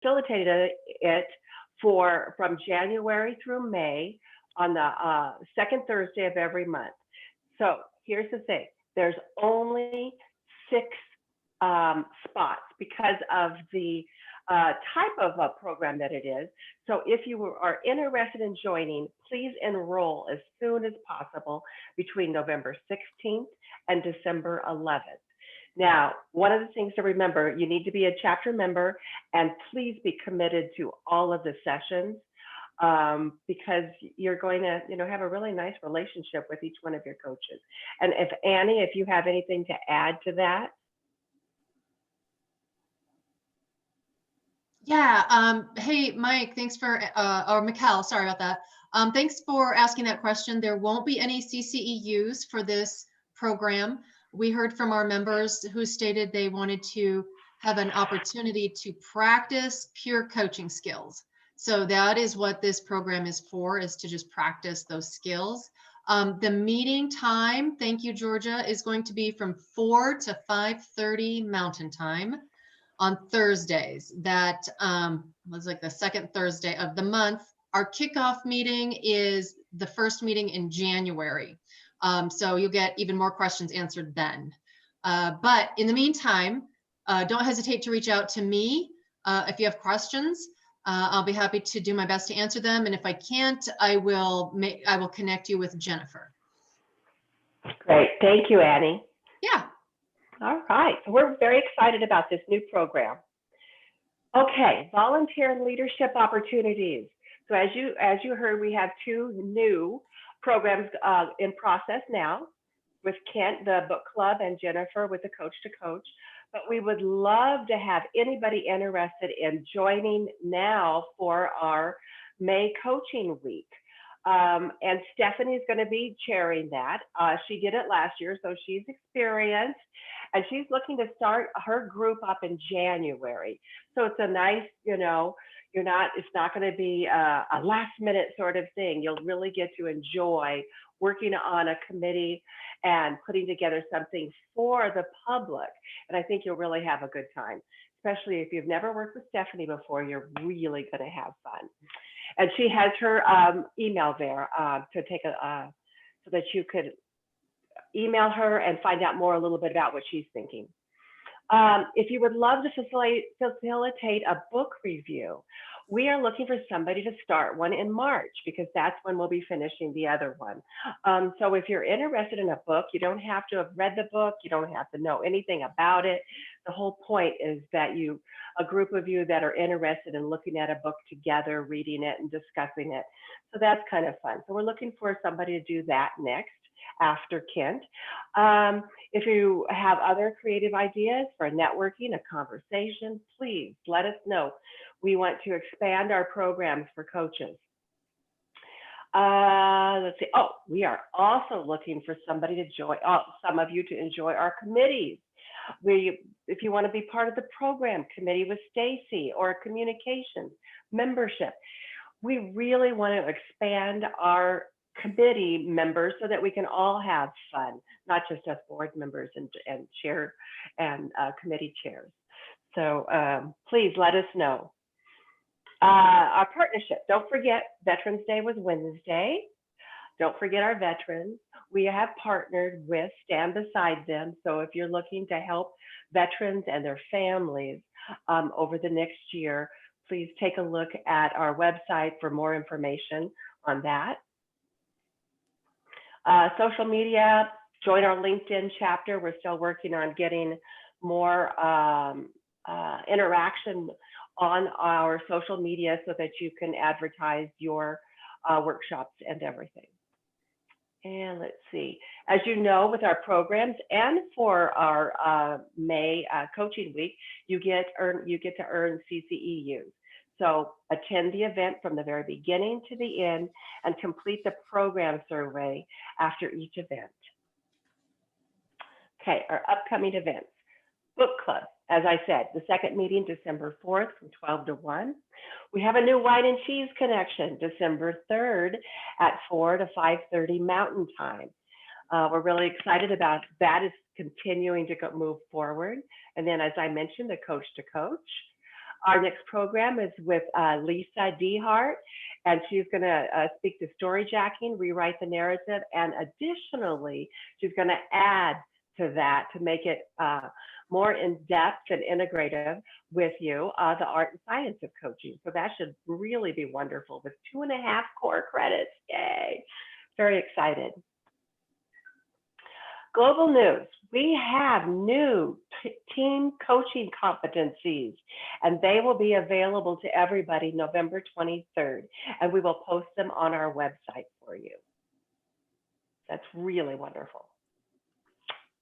facilitated it from January through May on the second Thursday of every month. So here's the thing. There's only 6 spots because of the type of a program that it is. So if you are interested in joining, please enroll as soon as possible between November 16th and December 11th. Now, one of the things to remember, you need to be a chapter member, and please be committed to all of the sessions because you're going to, have a really nice relationship with each one of your coaches. And if Annie, if you have anything to add to that. Yeah. Hey, Mike, thanks for, or Mikkel, sorry about that. Thanks for asking that question. There won't be any CCEUs for this program. We heard from our members who stated they wanted to have an opportunity to practice pure coaching skills. So that is what this program is for, is to just practice those skills. The meeting time, thank you, Georgia, is going to be from 4 to 5:30 Mountain Time on Thursdays. That was like the second Thursday of the month. Our kickoff meeting is the first meeting in January. So you'll get even more questions answered then. But in the meantime, don't hesitate to reach out to me if you have questions. I'll be happy to do my best to answer them. And if I can't, I will connect you with Jennifer. Great. Thank you, Annie. Yeah. All right. We're very excited about this new program. Okay, volunteer and leadership opportunities. So as you heard, we have 2 new programs in process now with Kent, the book club, and Jennifer with the Coach to Coach. But we would love to have anybody interested in joining now for our May coaching week. And Stephanie's going to be chairing that. She did it last year, so she's experienced, and she's looking to start her group up in January. So it's a nice, it's not going to be a last minute sort of thing. You'll really get to enjoy working on a committee and putting together something for the public. And I think you'll really have a good time, especially if you've never worked with Stephanie before. You're really going to have fun. And she has her email there to take so that you could email her and find out more a little bit about what she's thinking. If you would love to facilitate a book review, we are looking for somebody to start one in March because that's when we'll be finishing the other one. So if you're interested in a book, you don't have to have read the book. You don't have to know anything about it. The whole point is that a group of you that are interested in looking at a book together, reading it and discussing it. So that's kind of fun. So we're looking for somebody to do that next after Kent. If you have other creative ideas for networking, a conversation, please let us know. We want to expand our programs for coaches. Let's see. Oh, we are also looking for somebody to join, some of you to enjoy our committees. If you want to be part of the program committee with Stacy or communications, membership, we really want to expand our committee members so that we can all have fun, not just us board members and chair and committee chairs. So please let us know. Our partnership, don't forget Veterans Day was Wednesday. Don't forget our veterans. We have partnered with Stand Beside Them. So if you're looking to help veterans and their families over the next year, please take a look at our website for more information on that. Social media, join our LinkedIn chapter. We're still working on getting more interaction on our social media so that you can advertise your workshops and everything. And let's see, as you know, with our programs and for our May coaching week, you get to earn CCEUs. So attend the event from the very beginning to the end and complete the program survey after each event. Okay, our upcoming events. Book club, as I said, the second meeting, December 4th from 12 to 1. We have a new wine and cheese connection, December 3rd at 4 to 5:30 Mountain Time. We're really excited about that. Is continuing to move forward. And then, as I mentioned, the Coach to Coach. Our next program is with Lisa Dehart, and she's going to speak to story jacking, rewrite the narrative, and additionally, she's going to add to that to make it more in-depth and integrative with you, the art and science of coaching. So that should really be wonderful with 2.5 core credits. Yay. Very excited. Global news. We have new team coaching competencies, and they will be available to everybody November 23rd, and we will post them on our website for you. That's really wonderful.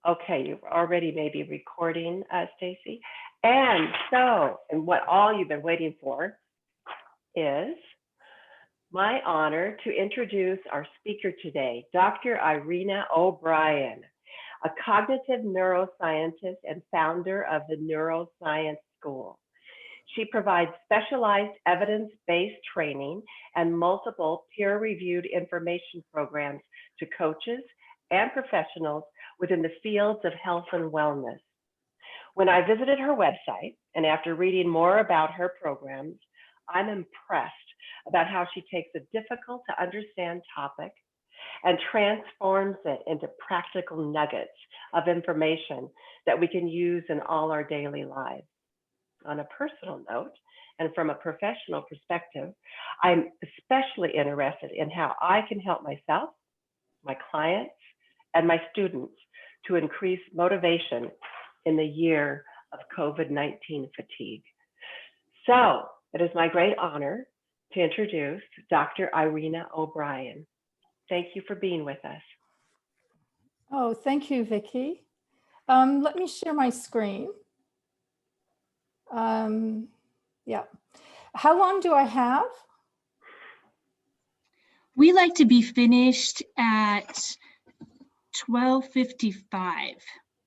Okay, you've already maybe recording, Stacy. And so, and what all you've been waiting for is my honor to introduce our speaker today, Dr. Irena O'Brien, a cognitive neuroscientist and founder of the Neuroscience School. She provides specialized evidence-based training and multiple peer-reviewed information programs to coaches and professionals within the fields of health and wellness. When I visited her website, and after reading more about her programs, I'm impressed about how she takes a difficult to understand topic and transforms it into practical nuggets of information that we can use in all our daily lives. On a personal note, and from a professional perspective, I'm especially interested in how I can help myself, my clients, and my students to increase motivation in the year of COVID-19 fatigue. So it is my great honor to introduce Dr. Irena O'Brien. Thank you for being with us. Oh, thank you, Vicki. Let me share my screen. Yeah. How long do I have? We like to be finished at 12:55.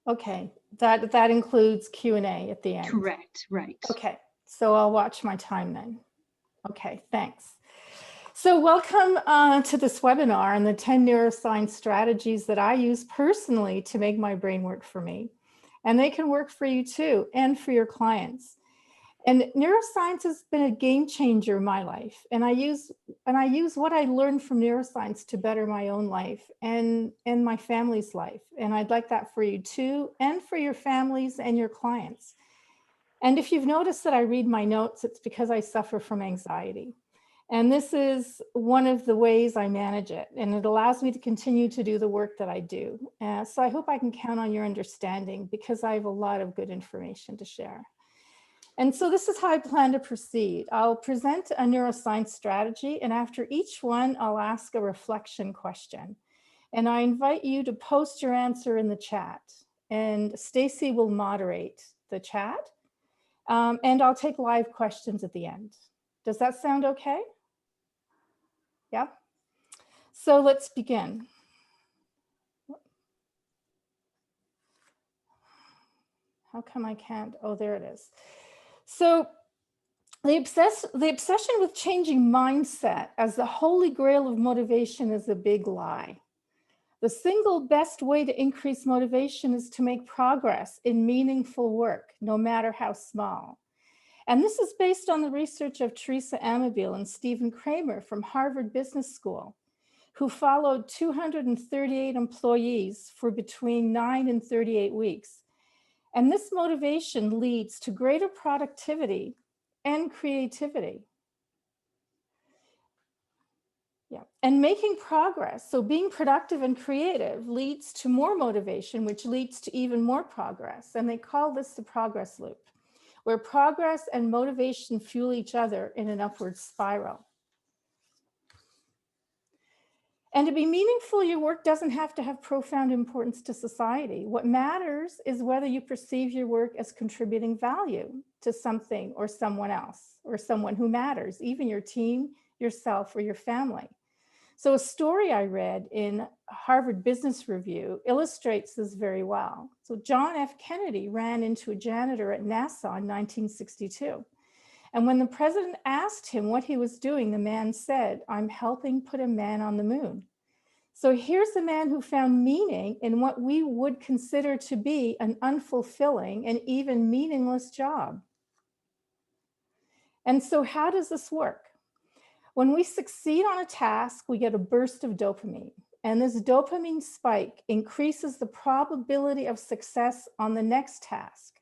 Okay, that includes Q&A at the end. Correct, right. Okay, so I'll watch my time then. Okay, thanks. So welcome to this webinar on the 10 neuroscience strategies that I use personally to make my brain work for me. And they can work for you too, and for your clients. And neuroscience has been a game changer in my life. And I use what I learned from neuroscience to better my own life and my family's life. And I'd like that for you too, and for your families and your clients. And if you've noticed that I read my notes, it's because I suffer from anxiety. And this is one of the ways I manage it. And it allows me to continue to do the work that I do. So I hope I can count on your understanding, because I have a lot of good information to share. And so this is how I plan to proceed. I'll present a neuroscience strategy, and after each one, I'll ask a reflection question. And I invite you to post your answer in the chat. And Stacy will moderate the chat. And I'll take live questions at the end. Does that sound okay? Yeah? So let's begin. How come I can't? Oh, there it is. So the obsession with changing mindset as the holy grail of motivation is a big lie. The single best way to increase motivation is to make progress in meaningful work, no matter how small. And this is based on the research of Teresa Amabile and Stephen Kramer from Harvard Business School, who followed 238 employees for between 9 and 38 weeks. And this motivation leads to greater productivity and creativity. Yeah, and making progress, so being productive and creative, leads to more motivation, which leads to even more progress. And they call this the progress loop, where progress and motivation fuel each other in an upward spiral. And to be meaningful, your work doesn't have to have profound importance to society. What matters is whether you perceive your work as contributing value to something or someone else, or someone who matters, even your team, yourself, or your family. So a story I read in Harvard Business Review illustrates this very well. So John F. Kennedy ran into a janitor at NASA in 1962. And when the president asked him what he was doing, the man said, "I'm helping put a man on the moon." So here's a man who found meaning in what we would consider to be an unfulfilling and even meaningless job. And so how does this work? When we succeed on a task, we get a burst of dopamine. And this dopamine spike increases the probability of success on the next task.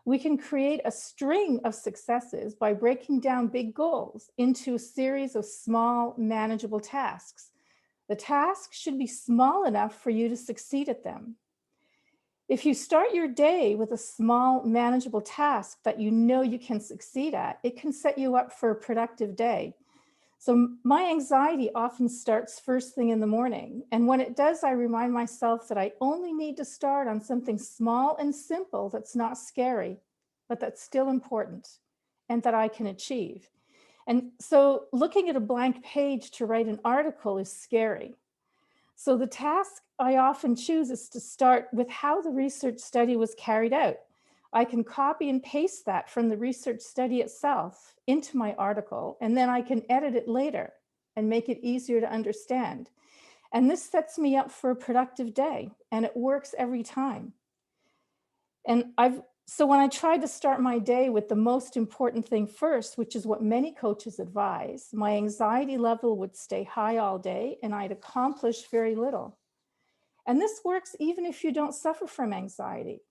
We can create a string of successes by breaking down big goals into a series of small, manageable tasks. The tasks should be small enough for you to succeed at them. If you start your day with a small, manageable task that you know you can succeed at, it can set you up for a productive day. So my anxiety often starts first thing in the morning. And when it does, I remind myself that I only need to start on something small and simple that's not scary, but that's still important and that I can achieve. And so looking at a blank page to write an article is scary. So the task I often choose is to start with how the research study was carried out. I can copy and paste that from the research study itself into my article, and then I can edit it later and make it easier to understand. And this sets me up for a productive day, and it works every time. And so when I tried to start my day with the most important thing first, which is what many coaches advise, my anxiety level would stay high all day and I'd accomplish very little. And this works even if you don't suffer from anxiety.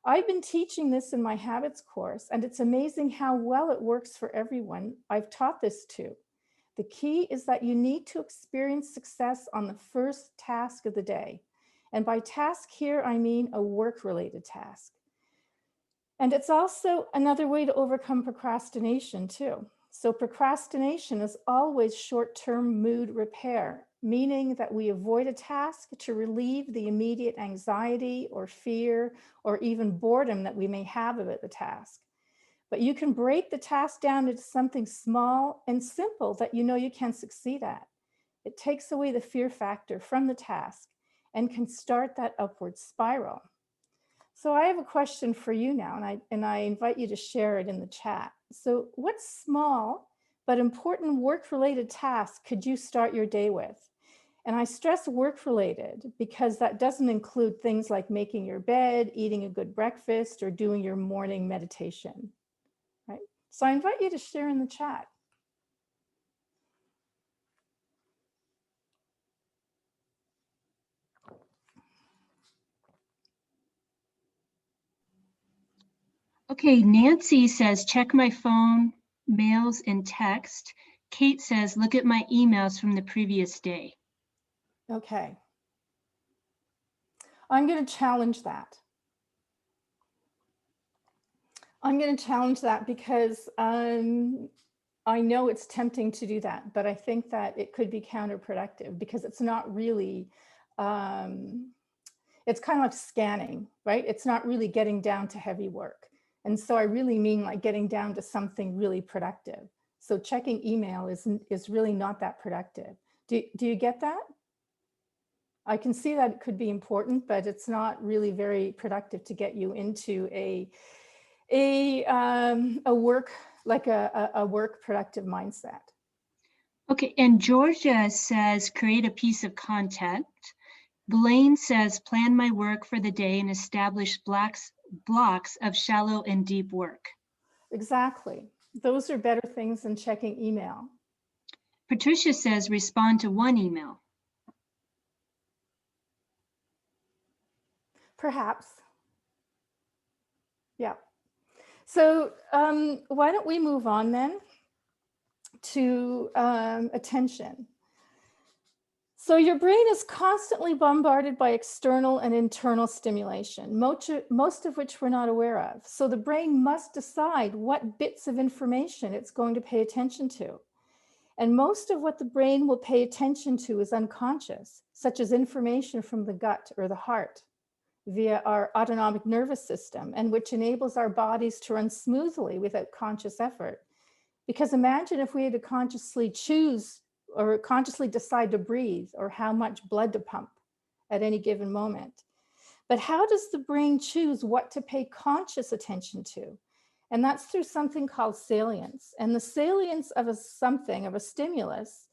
I've been teaching this in my habits course, and it's amazing how well it works for everyone I've taught this to. The key is that you need to experience success on the first task of the day. And by task here, I mean a work-related task. And it's also another way to overcome procrastination too. So procrastination is always short-term mood repair, meaning that we avoid a task to relieve the immediate anxiety or fear or even boredom that we may have about the task. But you can break the task down into something small and simple that you know you can succeed at. It takes away the fear factor from the task and can start that upward spiral. So I have a question for you now, and I invite you to share it in the chat. So what small but important work-related task could you start your day with? And I stress work-related because that doesn't include things like making your bed, eating a good breakfast, or doing your morning meditation, right? So I invite you to share in the chat. Okay, Nancy says, check my phone, mails, and text. Kate says, look at my emails from the previous day. Okay. I'm going to challenge that. I'm going to challenge that because I know it's tempting to do that, but I think that it could be counterproductive because it's not really, it's kind of like scanning, right? It's not really getting down to heavy work. And so I really mean like getting down to something really productive. So checking email is really not that productive. Do you get that? I can see that it could be important, but it's not really very productive to get you into a work, like a work productive mindset. Okay, and Georgia says, create a piece of content. Blaine says, plan my work for the day and establish blocks of shallow and deep work. Exactly. Those are better things than checking email. Patricia says, respond to one email. Perhaps. Yeah. So why don't we move on then to attention. So your brain is constantly bombarded by external and internal stimulation, most of which we're not aware of. So the brain must decide what bits of information it's going to pay attention to. And most of what the brain will pay attention to is unconscious, such as information from the gut or the heart via our autonomic nervous system, and which enables our bodies to run smoothly without conscious effort. Because imagine if we had to consciously choose or consciously decide to breathe or how much blood to pump at any given moment. But how does the brain choose what to pay conscious attention to? And that's through something called salience. And the salience of a stimulus,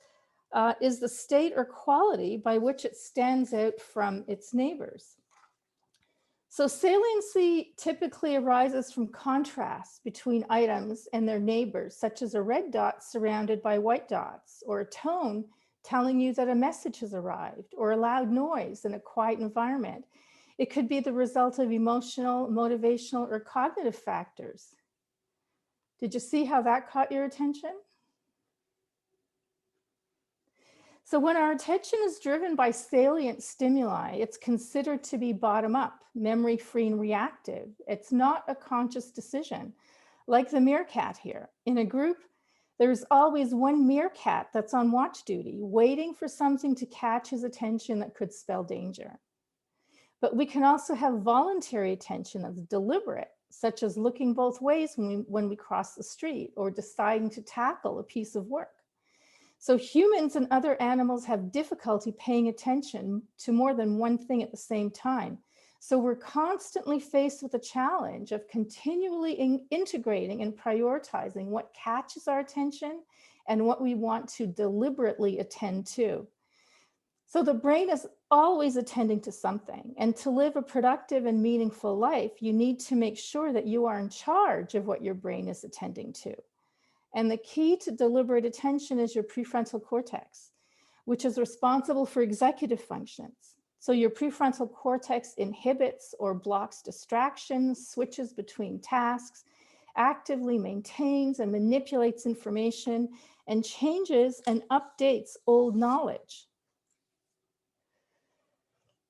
is the state or quality by which it stands out from its neighbors. So saliency typically arises from contrast between items and their neighbors, such as a red dot surrounded by white dots, or a tone telling you that a message has arrived, or a loud noise in a quiet environment. It could be the result of emotional, motivational, or cognitive factors. Did you see how that caught your attention? So when our attention is driven by salient stimuli, it's considered to be bottom-up, memory-free and reactive. It's not a conscious decision. Like the meerkat here. In a group, there's always one meerkat that's on watch duty, waiting for something to catch his attention that could spell danger. But we can also have voluntary attention that's deliberate, such as looking both ways when we cross the street, or deciding to tackle a piece of work. So humans and other animals have difficulty paying attention to more than one thing at the same time. So we're constantly faced with the challenge of continually integrating and prioritizing what catches our attention and what we want to deliberately attend to. So the brain is always attending to something, and to live a productive and meaningful life, you need to make sure that you are in charge of what your brain is attending to. And the key to deliberate attention is your prefrontal cortex, which is responsible for executive functions. So your prefrontal cortex inhibits or blocks distractions, switches between tasks, actively maintains and manipulates information, and changes and updates old knowledge.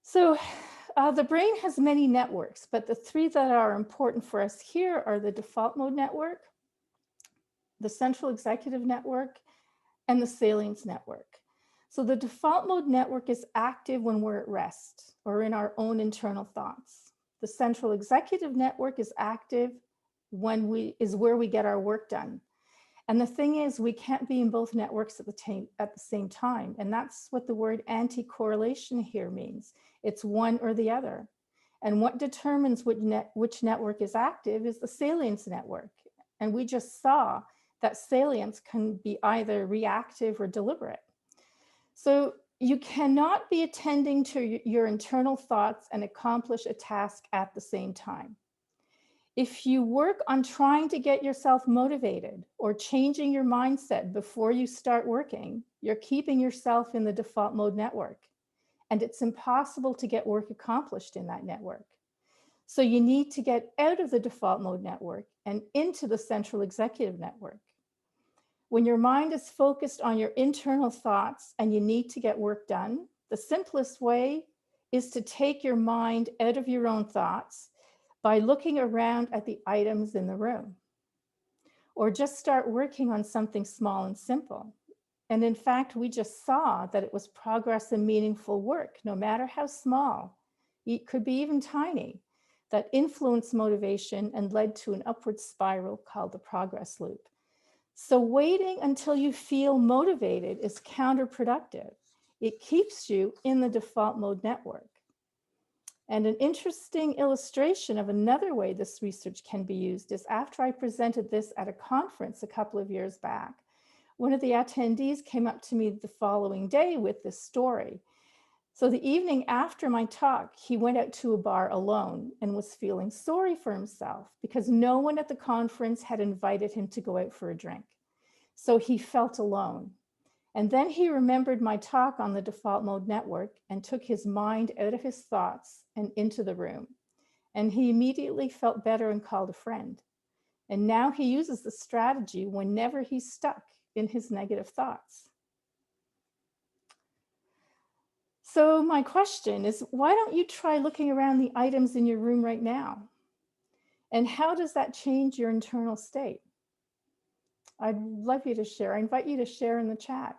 So the brain has many networks, but the three that are important for us here are the default mode network, the central executive network, and the salience network. So the default mode network is active when we're at rest or in our own internal thoughts. The central executive network is active when where we get our work done. And the thing is, we can't be in both networks at the same time. And that's what the word anti-correlation here means. It's one or the other. And what determines which network is active is the salience network. And we just saw that salience can be either reactive or deliberate. So you cannot be attending to your internal thoughts and accomplish a task at the same time. If you work on trying to get yourself motivated or changing your mindset before you start working, you're keeping yourself in the default mode network, and it's impossible to get work accomplished in that network. So you need to get out of the default mode network and into the central executive network. When your mind is focused on your internal thoughts and you need to get work done, the simplest way is to take your mind out of your own thoughts by looking around at the items in the room, or just start working on something small and simple. And in fact, we just saw that it was progress and meaningful work, no matter how small, it could be even tiny, that influenced motivation and led to an upward spiral called the progress loop. So waiting until you feel motivated is counterproductive. It keeps you in the default mode network. And an interesting illustration of another way this research can be used is after I presented this at a conference a couple of years back, one of the attendees came up to me the following day with this story. So the evening after my talk, he went out to a bar alone and was feeling sorry for himself because no one at the conference had invited him to go out for a drink. So he felt alone. And then he remembered my talk on the default mode network and took his mind out of his thoughts and into the room. And he immediately felt better and called a friend. And now he uses the strategy whenever he's stuck in his negative thoughts. So my question is, why don't you try looking around the items in your room right now? And how does that change your internal state? I'd love you to share. I invite you to share in the chat.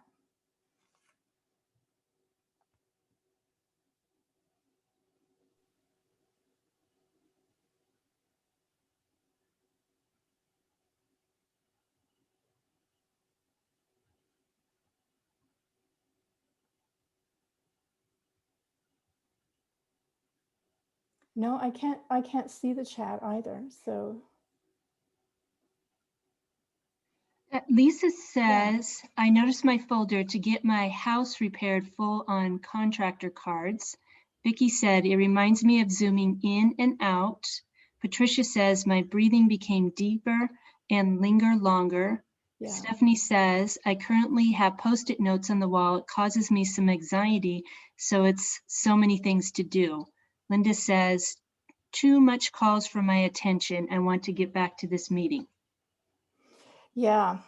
No, I can't see the chat either. So Lisa says, I noticed my folder to get my house repaired full on contractor cards, Vicky said, it reminds me of zooming in and out. Patricia says, my breathing became deeper and linger longer. Yeah. Stephanie says, I currently have Post-it notes on the wall. It causes me some anxiety, so it's so many things to do. Linda says, too much calls for my attention. I want to get back to this meeting. Yeah,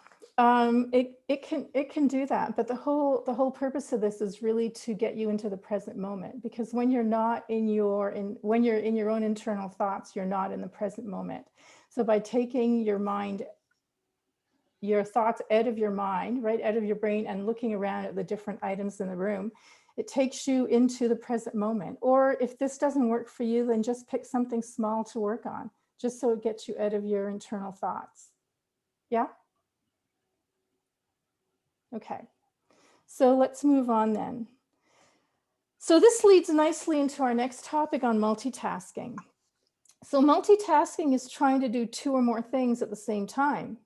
it can do that, but the whole purpose of this is really to get you into the present moment, because when you're not when you're in your own internal thoughts, you're not in the present moment. So by taking your thoughts out of your mind, right, out of your brain, and looking around at the different items in the room, it takes you into the present moment. Or if this doesn't work for you, then just pick something small to work on, just so it gets you out of your internal thoughts. Yeah? Okay, so let's move on then. So this leads nicely into our next topic on multitasking. So multitasking is trying to do two or more things at the same time,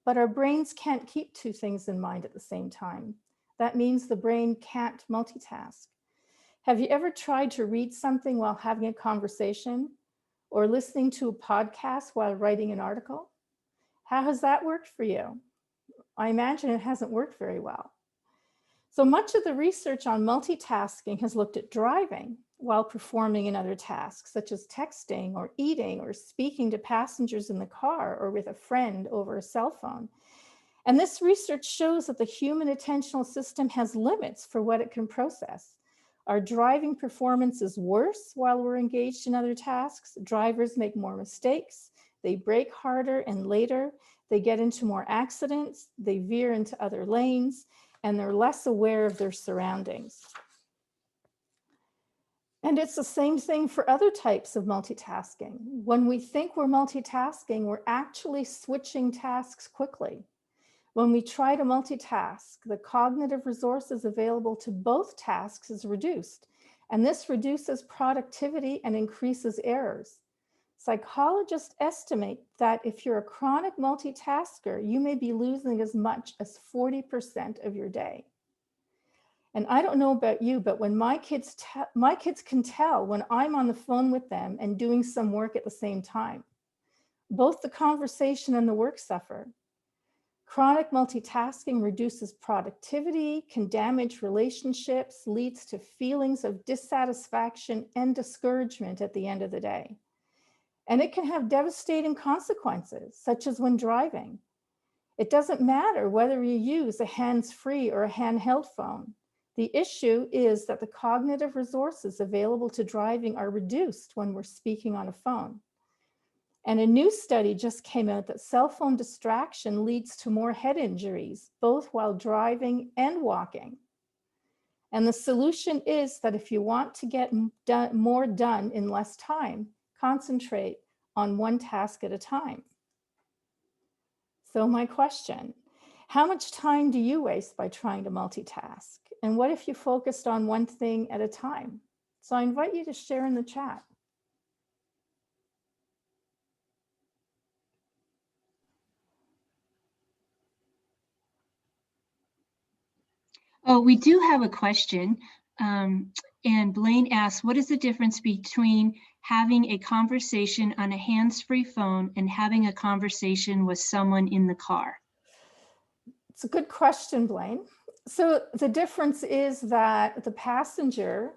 but our brains can't keep two things in mind at the same time. That means the brain can't multitask. Have you ever tried to read something while having a conversation, or listening to a podcast while writing an article? How has that worked for you? I imagine it hasn't worked very well. So much of the research on multitasking has looked at driving while performing another task, such as texting or eating or speaking to passengers in the car or with a friend over a cell phone. And this research shows that the human attentional system has limits for what it can process. Our driving performance is worse while we're engaged in other tasks. Drivers make more mistakes. They brake harder and later. They get into more accidents. They veer into other lanes, and they're less aware of their surroundings. And it's the same thing for other types of multitasking. When we think we're multitasking, we're actually switching tasks quickly. When we try to multitask, the cognitive resources available to both tasks is reduced, and this reduces productivity and increases errors. Psychologists estimate that if you're a chronic multitasker, you may be losing as much as 40% of your day. And I don't know about you, but when my kids can tell when I'm on the phone with them and doing some work at the same time. Both the conversation and the work suffer. Chronic multitasking reduces productivity, can damage relationships, leads to feelings of dissatisfaction and discouragement at the end of the day. And it can have devastating consequences, such as when driving. It doesn't matter whether you use a hands-free or a handheld phone. The issue is that the cognitive resources available to driving are reduced when we're speaking on a phone. And a new study just came out that cell phone distraction leads to more head injuries, both while driving and walking. And the solution is that if you want to get more done in less time, concentrate on one task at a time. So my question, how much time do you waste by trying to multitask? And what if you focused on one thing at a time? So I invite you to share in the chat. Oh, we do have a question. And Blaine asks, what is the difference between having a conversation on a hands-free phone and having a conversation with someone in the car? It's a good question, Blaine. So the difference is that the passenger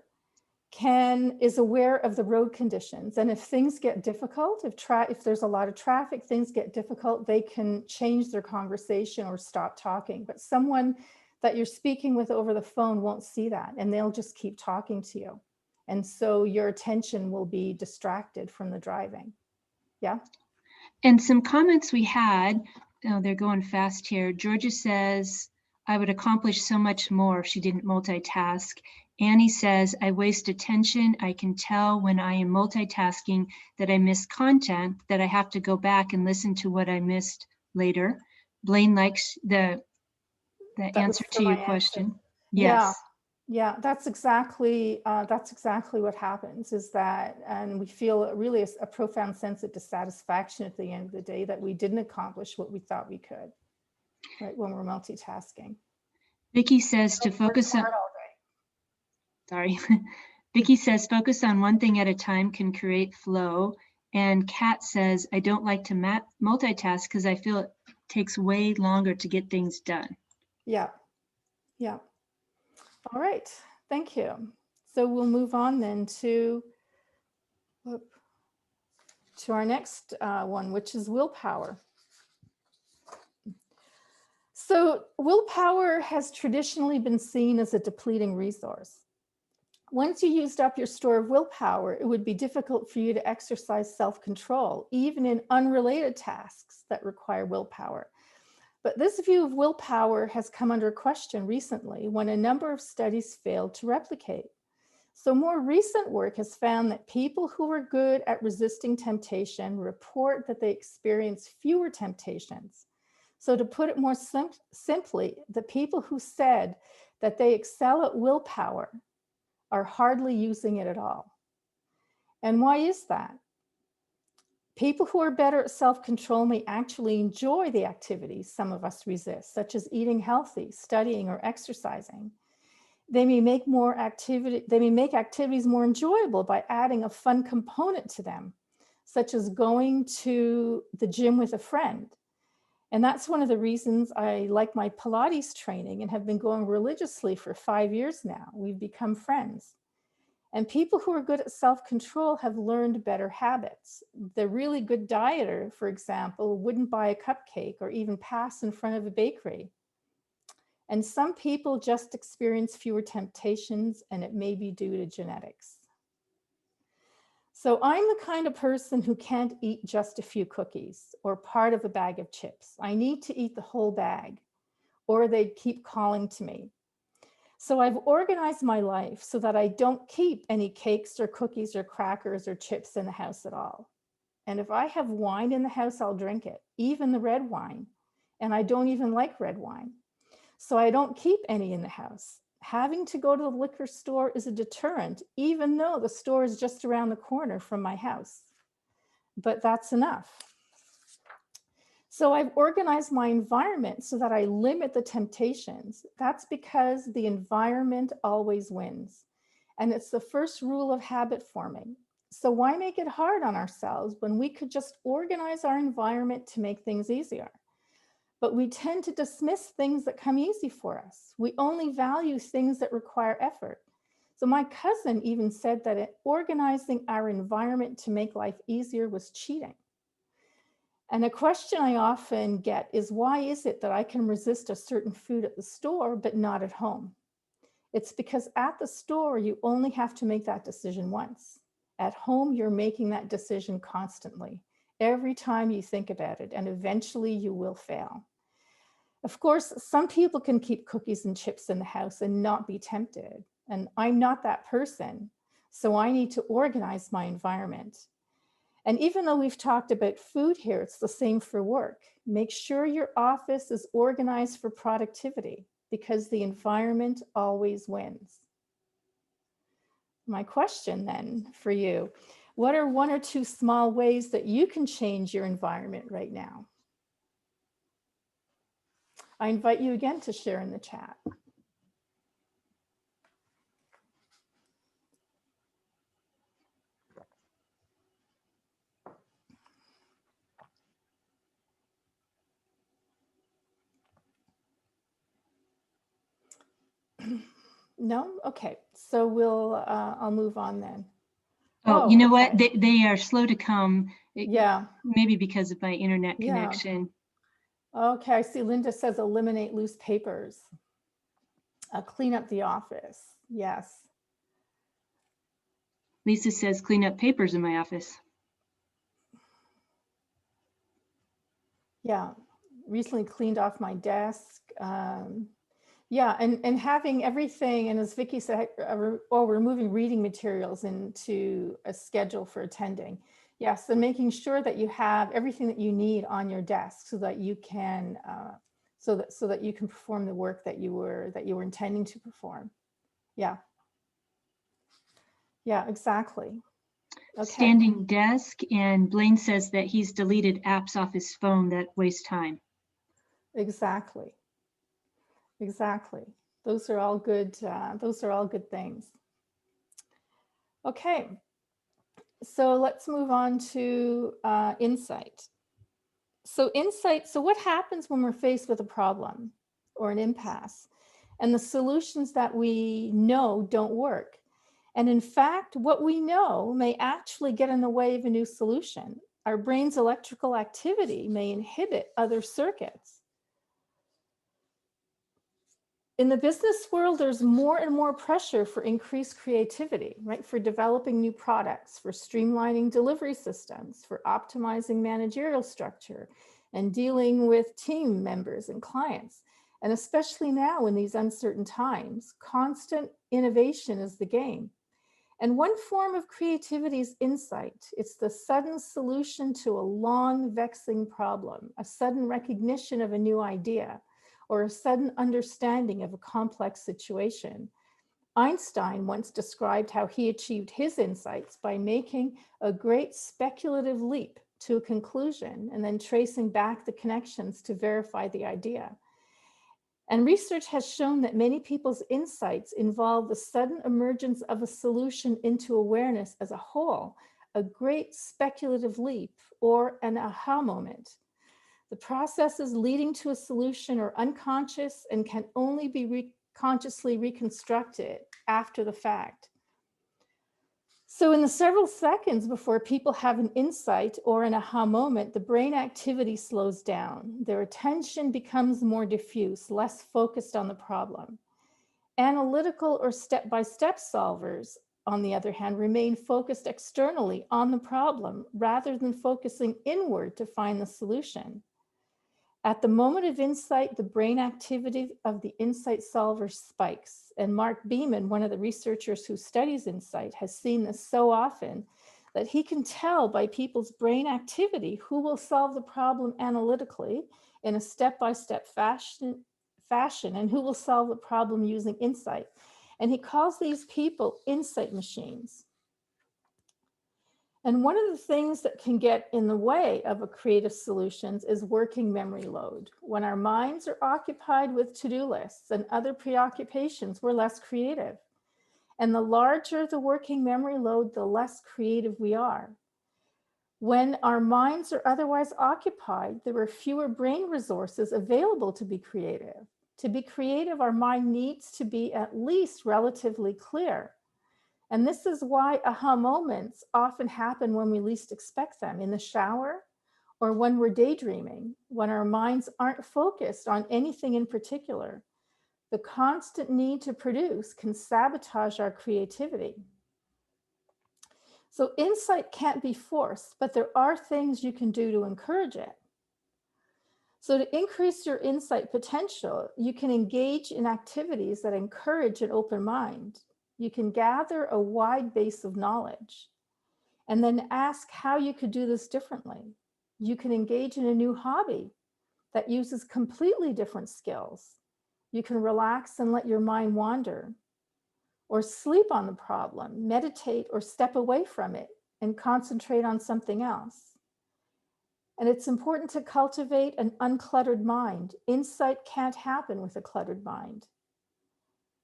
is aware of the road conditions. And if things get difficult, if there's a lot of traffic, things get difficult, they can change their conversation or stop talking. But someone that you're speaking with over the phone won't see that, and they'll just keep talking to you. And so your attention will be distracted from the driving. Yeah. And some comments we had, oh, they're going fast here. Georgia says, I would accomplish so much more if she didn't multitask. Annie says, I waste attention. I can tell when I am multitasking that I miss content, that I have to go back and listen to what I missed later. Blaine likes the answer to your question. Yes. Yeah, that's exactly what happens, is that, and we feel really a profound sense of dissatisfaction at the end of the day that we didn't accomplish what we thought we could, right, when we're multitasking. Vicky says to focus on, sorry. Vicky says, focus on one thing at a time can create flow. And Kat says, I don't like to multitask because I feel it takes way longer to get things done. Yeah. Yeah. All right. Thank you. So we'll move on then to our next one, which is willpower. So willpower has traditionally been seen as a depleting resource. Once you used up your store of willpower, it would be difficult for you to exercise self-control, even in unrelated tasks that require willpower. But this view of willpower has come under question recently when a number of studies failed to replicate. So more recent work has found that people who are good at resisting temptation report that they experience fewer temptations. So to put it more simply, the people who said that they excel at willpower are hardly using it at all. And why is that? People who are better at self-control may actually enjoy the activities some of us resist, such as eating healthy, studying, or exercising. They may make activities more enjoyable by adding a fun component to them, such as going to the gym with a friend. And that's one of the reasons I like my Pilates training and have been going religiously for 5 years now. We've become friends. And people who are good at self-control have learned better habits. The really good dieter, for example, wouldn't buy a cupcake or even pass in front of a bakery. And some people just experience fewer temptations, and it may be due to genetics. So I'm the kind of person who can't eat just a few cookies or part of a bag of chips. I need to eat the whole bag, or they'd keep calling to me. So I've organized my life so that I don't keep any cakes or cookies or crackers or chips in the house at all. And if I have wine in the house, I'll drink it, even the red wine. And I don't even like red wine. So I don't keep any in the house. Having to go to the liquor store is a deterrent, even though the store is just around the corner from my house. But that's enough. So I've organized my environment so that I limit the temptations. That's because the environment always wins. And it's the first rule of habit forming. So why make it hard on ourselves when we could just organize our environment to make things easier? But we tend to dismiss things that come easy for us. We only value things that require effort. So my cousin even said that organizing our environment to make life easier was cheating. And a question I often get is, why is it that I can resist a certain food at the store, but not at home? It's because at the store, you only have to make that decision once. At home, you're making that decision constantly, every time you think about it, and eventually you will fail. Of course, some people can keep cookies and chips in the house and not be tempted. And I'm not that person, so I need to organize my environment. And even though we've talked about food here, it's the same for work. Make sure your office is organized for productivity because the environment always wins. My question then for you, what are 1 or 2 small ways that you can change your environment right now? I invite you again to share in the chat. No? Okay, so I'll move on then. Oh, you know okay. what? They are slow to come. Yeah. Maybe because of my internet Yeah. connection. Okay, I see Linda says eliminate loose papers. Clean up the office. Yes. Lisa says clean up papers in my office. Yeah, recently cleaned off my desk. Yeah, and having everything, and as Vicky said, removing reading materials into a schedule for attending. Yes, and making sure that you have everything that you need on your desk so that you can so that you can perform the work that you were intending to perform. Yeah. Yeah, exactly. Okay. Standing desk, and Blaine says that he's deleted apps off his phone that waste time. Exactly. Exactly. Those are all good things. Okay, so let's move on to insight. So what happens when we're faced with a problem or an impasse and the solutions that we know don't work? And in fact, what we know may actually get in the way of a new solution. Our brain's electrical activity may inhibit other circuits. In the business world, there's more and more pressure for increased creativity, right? For developing new products, for streamlining delivery systems, for optimizing managerial structure, and dealing with team members and clients. And especially now in these uncertain times, constant innovation is the game. And one form of creativity is insight. It's the sudden solution to a long, vexing problem, a sudden recognition of a new idea, or a sudden understanding of a complex situation. Einstein once described how he achieved his insights by making a great speculative leap to a conclusion and then tracing back the connections to verify the idea. And research has shown that many people's insights involve the sudden emergence of a solution into awareness as a whole, a great speculative leap, or an aha moment. The processes leading to a solution are unconscious and can only be consciously reconstructed after the fact. So in the several seconds before people have an insight or an aha moment, the brain activity slows down. Their attention becomes more diffuse, less focused on the problem. Analytical or step-by-step solvers, on the other hand, remain focused externally on the problem rather than focusing inward to find the solution. At the moment of insight, the brain activity of the insight solver spikes. And Mark Beeman, one of the researchers who studies insight, has seen this so often that he can tell by people's brain activity who will solve the problem analytically in a step-by-step fashion and who will solve the problem using insight. And he calls these people insight machines. And one of the things that can get in the way of a creative solutions is working memory load. When our minds are occupied with to-do lists and other preoccupations, we're less creative. And the larger the working memory load, the less creative we are. When our minds are otherwise occupied, there are fewer brain resources available to be creative. To be creative, our mind needs to be at least relatively clear. And this is why aha moments often happen when we least expect them, in the shower or when we're daydreaming, when our minds aren't focused on anything in particular. The constant need to produce can sabotage our creativity. So insight can't be forced, but there are things you can do to encourage it. So to increase your insight potential, you can engage in activities that encourage an open mind. You can gather a wide base of knowledge and then ask how you could do this differently. You can engage in a new hobby that uses completely different skills. You can relax and let your mind wander, or sleep on the problem, meditate or step away from it and concentrate on something else. And it's important to cultivate an uncluttered mind. Insight can't happen with a cluttered mind.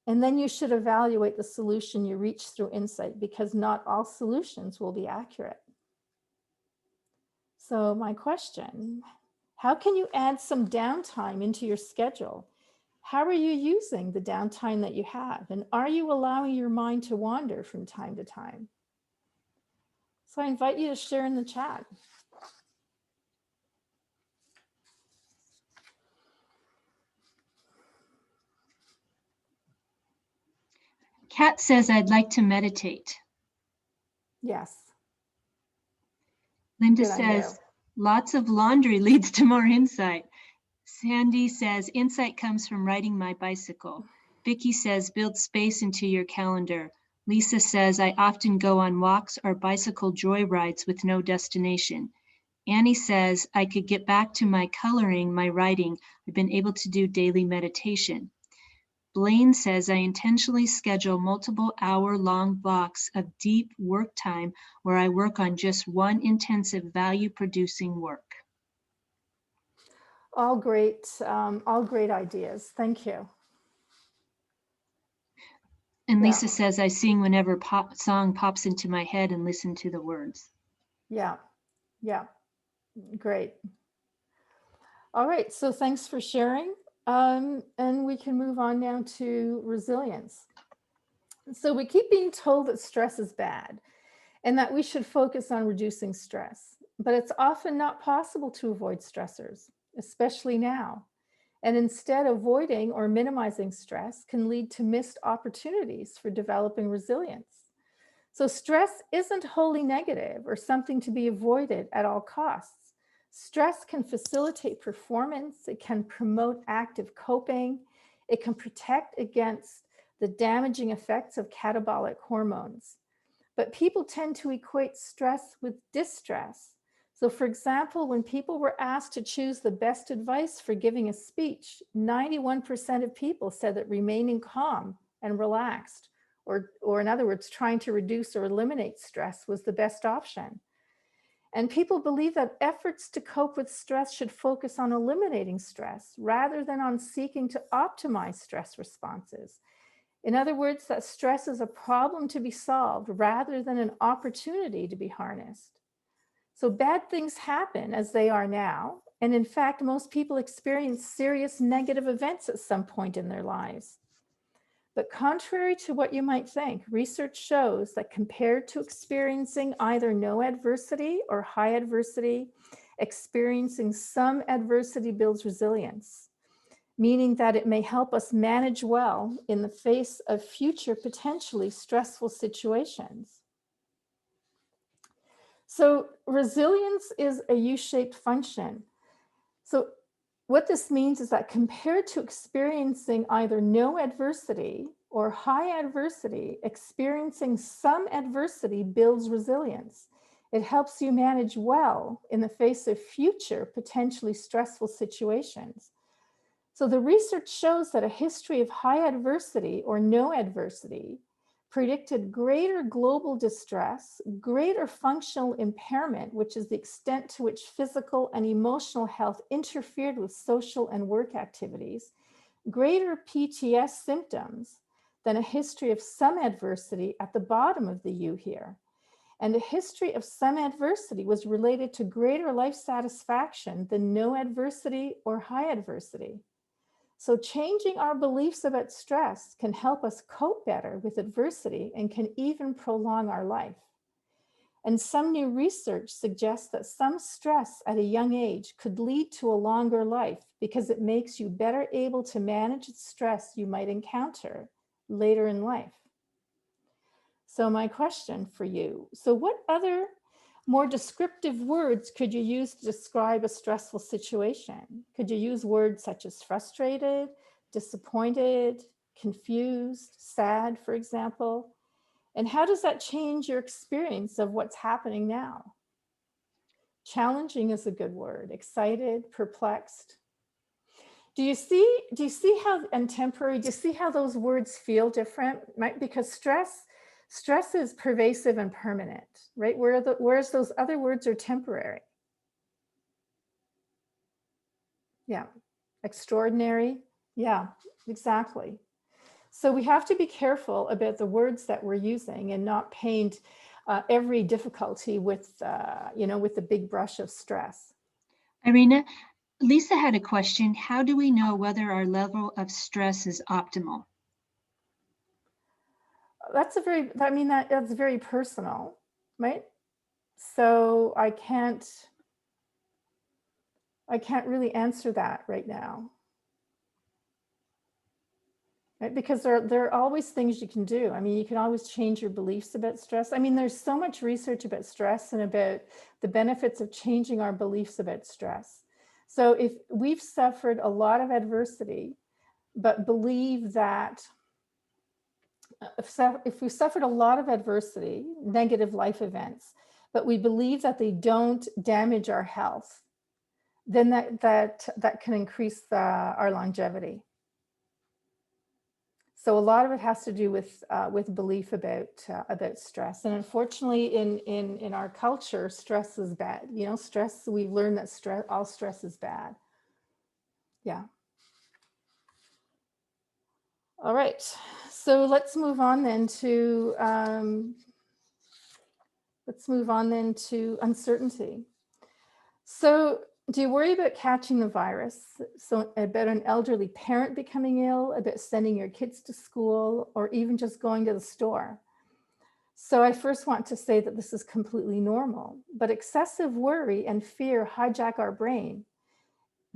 And then you should evaluate the solution you reach through insight, because not all solutions will be accurate. So my question, how can you add some downtime into your schedule? How are you using the downtime that you have? And are you allowing your mind to wander from time to time? So I invite you to share in the chat. Kat says, I'd like to meditate. Yes. Linda Good on you. says, lots of laundry leads to more insight. Sandy says, insight comes from riding my bicycle. Vicky says, build space into your calendar. Lisa says, I often go on walks or bicycle joy rides with no destination. Annie says, I could get back to my coloring, my writing. I've been able to do daily meditation. Blaine says, I intentionally schedule multiple hour-long blocks of deep work time where I work on just one intensive value-producing work. All great ideas. Thank you. And Yeah. Lisa says, I sing whenever song pops into my head and listen to the words. Yeah. Yeah. Great. All right. So thanks for sharing. And we can move on now to resilience. So we keep being told that stress is bad and that we should focus on reducing stress, but it's often not possible to avoid stressors, especially now. And instead, avoiding or minimizing stress can lead to missed opportunities for developing resilience. So stress isn't wholly negative or something to be avoided at all costs. Stress can facilitate performance, it can promote active coping, it can protect against the damaging effects of catabolic hormones. But people tend to equate stress with distress. So for example, when people were asked to choose the best advice for giving a speech, 91% of people said that remaining calm and relaxed, or in other words, trying to reduce or eliminate stress was the best option. And people believe that efforts to cope with stress should focus on eliminating stress rather than on seeking to optimize stress responses. In other words, that stress is a problem to be solved rather than an opportunity to be harnessed. So bad things happen as they are now. And in fact, most people experience serious negative events at some point in their lives. But contrary to what you might think, research shows that compared to experiencing either no adversity or high adversity, experiencing some adversity builds resilience, meaning that it may help us manage well in the face of future potentially stressful situations. So resilience is a U-shaped function. So what this means is that compared to experiencing either no adversity or high adversity, experiencing some adversity builds resilience. It helps you manage well in the face of future potentially stressful situations. So the research shows that a history of high adversity or no adversity predicted greater global distress, greater functional impairment, which is the extent to which physical and emotional health interfered with social and work activities, greater PTS symptoms than a history of some adversity at the bottom of the U here. And a history of some adversity was related to greater life satisfaction than no adversity or high adversity. So changing our beliefs about stress can help us cope better with adversity and can even prolong our life. And some new research suggests that some stress at a young age could lead to a longer life because it makes you better able to manage the stress you might encounter later in life. So my question for you, so what other more descriptive words could you use to describe a stressful situation? Could you use words such as frustrated, disappointed, confused, sad, for example? And how does that change your experience of what's happening now? Challenging is a good word. Excited, perplexed. Do you see how, and temporary, do you see how those words feel different, right? Because stress is pervasive and permanent, right? Whereas those other words are temporary. Yeah, extraordinary. Yeah, exactly. So we have to be careful about the words that we're using and not paint every difficulty with, with the big brush of stress. Irena, Lisa had a question. How do we know whether our level of stress is optimal? That's very personal, right? So I can't really answer that right now. Right? Because there are always things you can do. I mean, you can always change your beliefs about stress. I mean, there's so much research about stress and about the benefits of changing our beliefs about stress. So if we've suffered a lot of adversity, but believe that if we suffered a lot of adversity, negative life events, but we believe that they don't damage our health, then that can increase our longevity. So a lot of it has to do with belief about stress, and unfortunately, in our culture, stress is bad. You know, stress. We've learned that all stress is bad. Yeah. All right. So let's move on then to uncertainty. So do you worry about catching the virus? So about an elderly parent becoming ill, about sending your kids to school, or even just going to the store? So I first want to say that this is completely normal, but excessive worry and fear hijack our brain.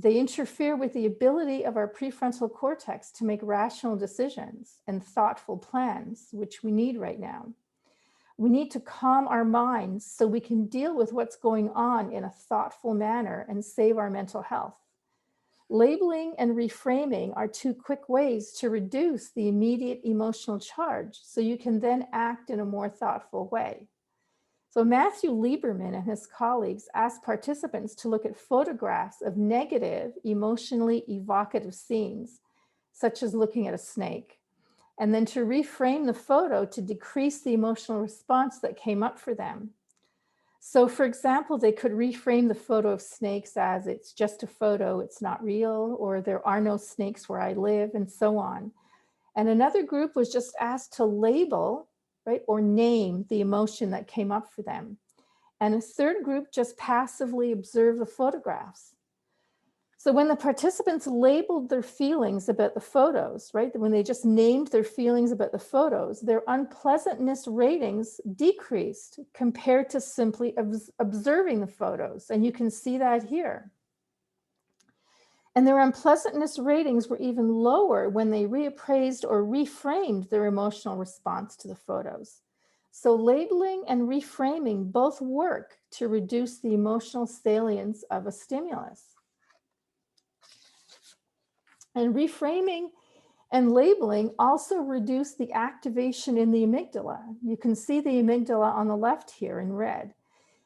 They interfere with the ability of our prefrontal cortex to make rational decisions and thoughtful plans, which we need right now. We need to calm our minds so we can deal with what's going on in a thoughtful manner and save our mental health. Labeling and reframing are two quick ways to reduce the immediate emotional charge so you can then act in a more thoughtful way. So Matthew Lieberman and his colleagues asked participants to look at photographs of negative, emotionally evocative scenes, such as looking at a snake, and then to reframe the photo to decrease the emotional response that came up for them. So for example, they could reframe the photo of snakes as it's just a photo, it's not real, or there are no snakes where I live, and so on. And another group was just asked to label, right, or name the emotion that came up for them. And a third group just passively observed the photographs. So when the participants labeled their feelings about the photos, right, when they just named their feelings about the photos, their unpleasantness ratings decreased compared to simply observing the photos. And you can see that here. And their unpleasantness ratings were even lower when they reappraised or reframed their emotional response to the photos. So labeling and reframing both work to reduce the emotional salience of a stimulus. And reframing and labeling also reduce the activation in the amygdala. You can see the amygdala on the left here in red.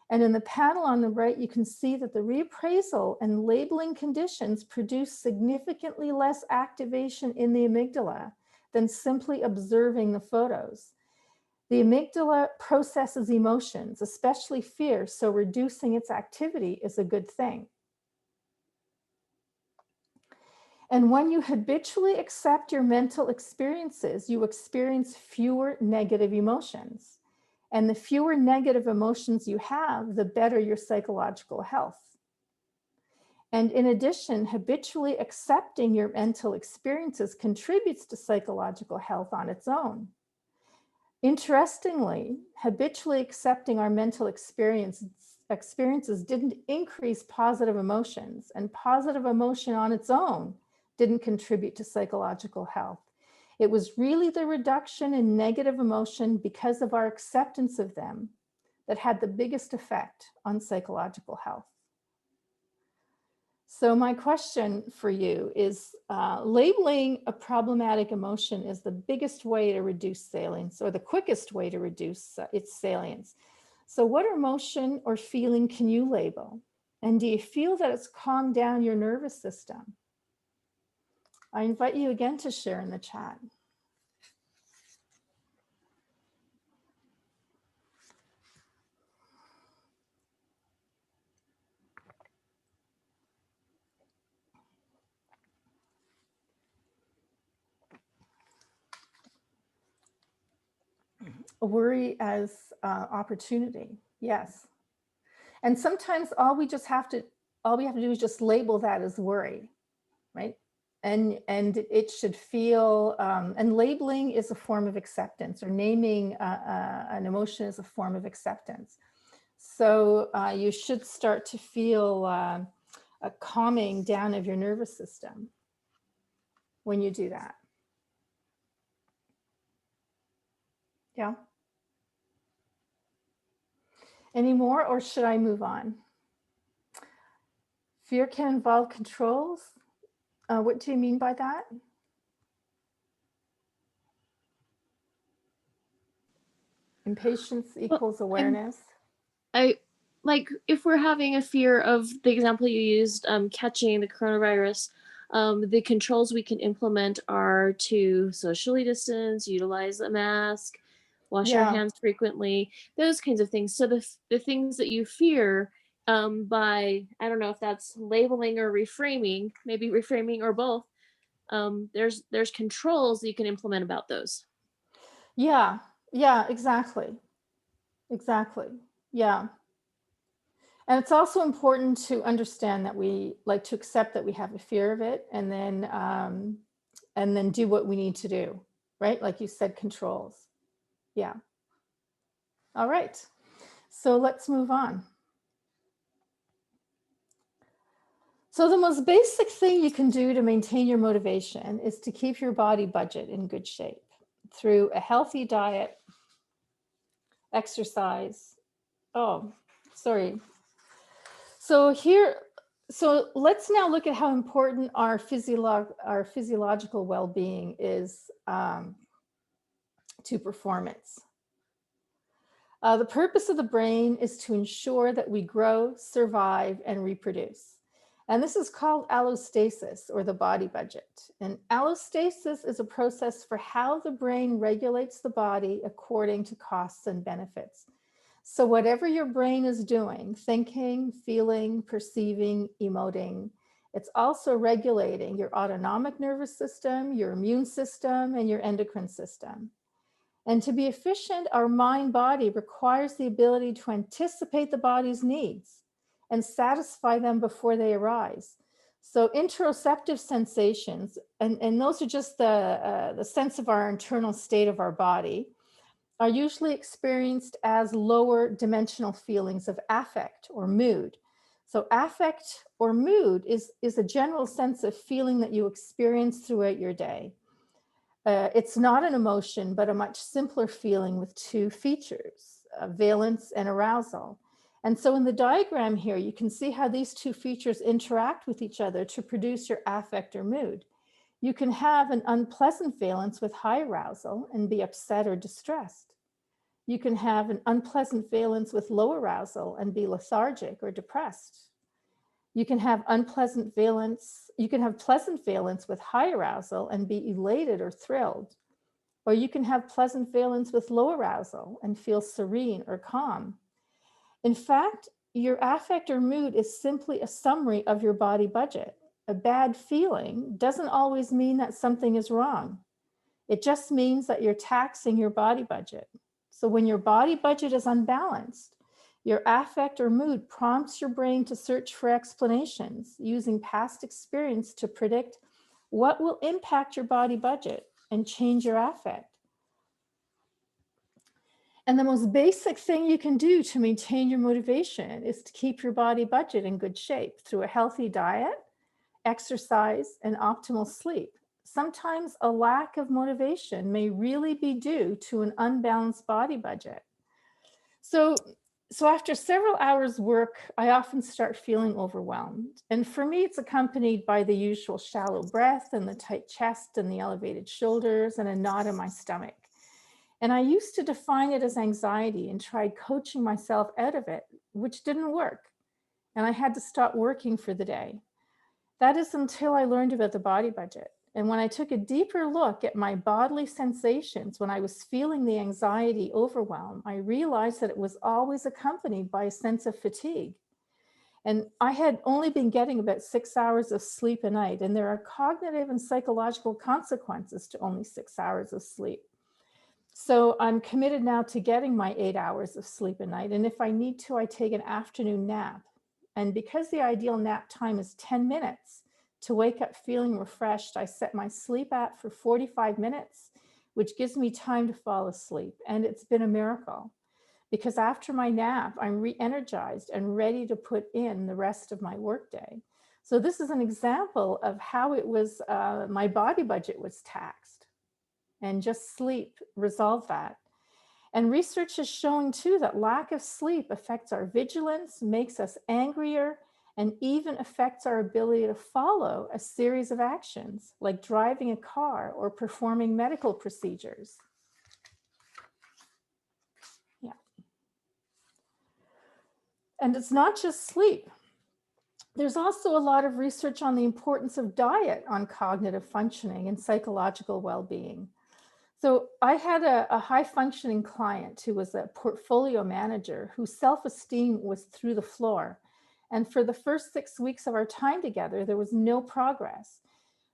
And in the panel on the right, you can see that the reappraisal and labeling conditions produce significantly less activation in the amygdala than simply observing the photos. The amygdala processes emotions, especially fear, so reducing its activity is a good thing. And when you habitually accept your mental experiences, you experience fewer negative emotions. And the fewer negative emotions you have, the better your psychological health. And in addition, habitually accepting your mental experiences contributes to psychological health on its own. Interestingly, habitually accepting our mental experiences didn't increase positive emotions, and positive emotion on its own didn't contribute to psychological health. It was really the reduction in negative emotion because of our acceptance of them that had the biggest effect on psychological health. So my question for you is, labeling a problematic emotion is the biggest way to reduce salience, or the quickest way to reduce its salience. So what emotion or feeling can you label? And do you feel that it's calmed down your nervous system? I invite you again to share in the chat. Worry as opportunity, yes. And sometimes all we have to do is just label that as worry, right? And it should feel, and labeling is a form of acceptance, or naming an emotion is a form of acceptance. So you should start to feel a calming down of your nervous system when you do that. Yeah. Any more, or should I move on? Fear can involve controls. What do you mean by that? Impatience equals awareness. I like, if we're having a fear of the example you used, catching the coronavirus, the controls we can implement are to socially distance, utilize a mask, wash our hands frequently, those kinds of things. So the things that you fear, by, I don't know if that's labeling or reframing, maybe reframing or both, there's controls you can implement about those. Yeah, exactly. Exactly. Yeah. And it's also important to understand that we like to accept that we have a fear of it, and then do what we need to do, right? Like you said, controls. Yeah. All right. So let's move on. So the most basic thing you can do to maintain your motivation is to keep your body budget in good shape through a healthy diet, exercise. Oh, sorry. So let's now look at how important our physiological well-being is to performance. The purpose of the brain is to ensure that we grow, survive, and reproduce. And this is called allostasis, or the body budget. And allostasis is a process for how the brain regulates the body according to costs and benefits. So whatever your brain is doing, thinking, feeling, perceiving, emoting, it's also regulating your autonomic nervous system, your immune system, and your endocrine system. And to be efficient, our mind-body requires the ability to anticipate the body's needs and satisfy them before they arise. So interoceptive sensations, and those are just the sense of our internal state of our body, are usually experienced as lower dimensional feelings of affect or mood. So affect or mood is a general sense of feeling that you experience throughout your day. It's not an emotion, but a much simpler feeling with two features, valence and arousal. And so in the diagram here, you can see how these two features interact with each other to produce your affect or mood. You can have an unpleasant valence with high arousal and be upset or distressed. You can have an unpleasant valence with low arousal and be lethargic or depressed. You can have unpleasant valence, you can have pleasant valence with high arousal and be elated or thrilled. Or you can have pleasant valence with low arousal and feel serene or calm. In fact, your affect or mood is simply a summary of your body budget. A bad feeling doesn't always mean that something is wrong. It just means that you're taxing your body budget. So when your body budget is unbalanced, your affect or mood prompts your brain to search for explanations using past experience to predict what will impact your body budget and change your affect. And the most basic thing you can do to maintain your motivation is to keep your body budget in good shape through a healthy diet, exercise, and optimal sleep. Sometimes a lack of motivation may really be due to an unbalanced body budget. So after several hours work, I often start feeling overwhelmed. And for me, it's accompanied by the usual shallow breath and the tight chest and the elevated shoulders and a knot in my stomach. And I used to define it as anxiety and tried coaching myself out of it, which didn't work. And I had to stop working for the day. That is until I learned about the body budget. And when I took a deeper look at my bodily sensations when I was feeling the anxiety overwhelm, I realized that it was always accompanied by a sense of fatigue. And I had only been getting about 6 hours of sleep a night, and there are cognitive and psychological consequences to only 6 hours of sleep. So I'm committed now to getting my 8 hours of sleep a night. And if I need to, I take an afternoon nap. And because the ideal nap time is 10 minutes, to wake up feeling refreshed, I set my sleep app for 45 minutes, which gives me time to fall asleep. And it's been a miracle because after my nap, I'm re-energized and ready to put in the rest of my workday. So this is an example of how it was, my body budget was taxed, and just sleep resolved that. And research is showing too that lack of sleep affects our vigilance, makes us angrier, and even affects our ability to follow a series of actions like driving a car or performing medical procedures. Yeah. And it's not just sleep. There's also a lot of research on the importance of diet on cognitive functioning and psychological well-being. So I had a high functioning client who was a portfolio manager whose self-esteem was through the floor. And for the first 6 weeks of our time together, there was no progress.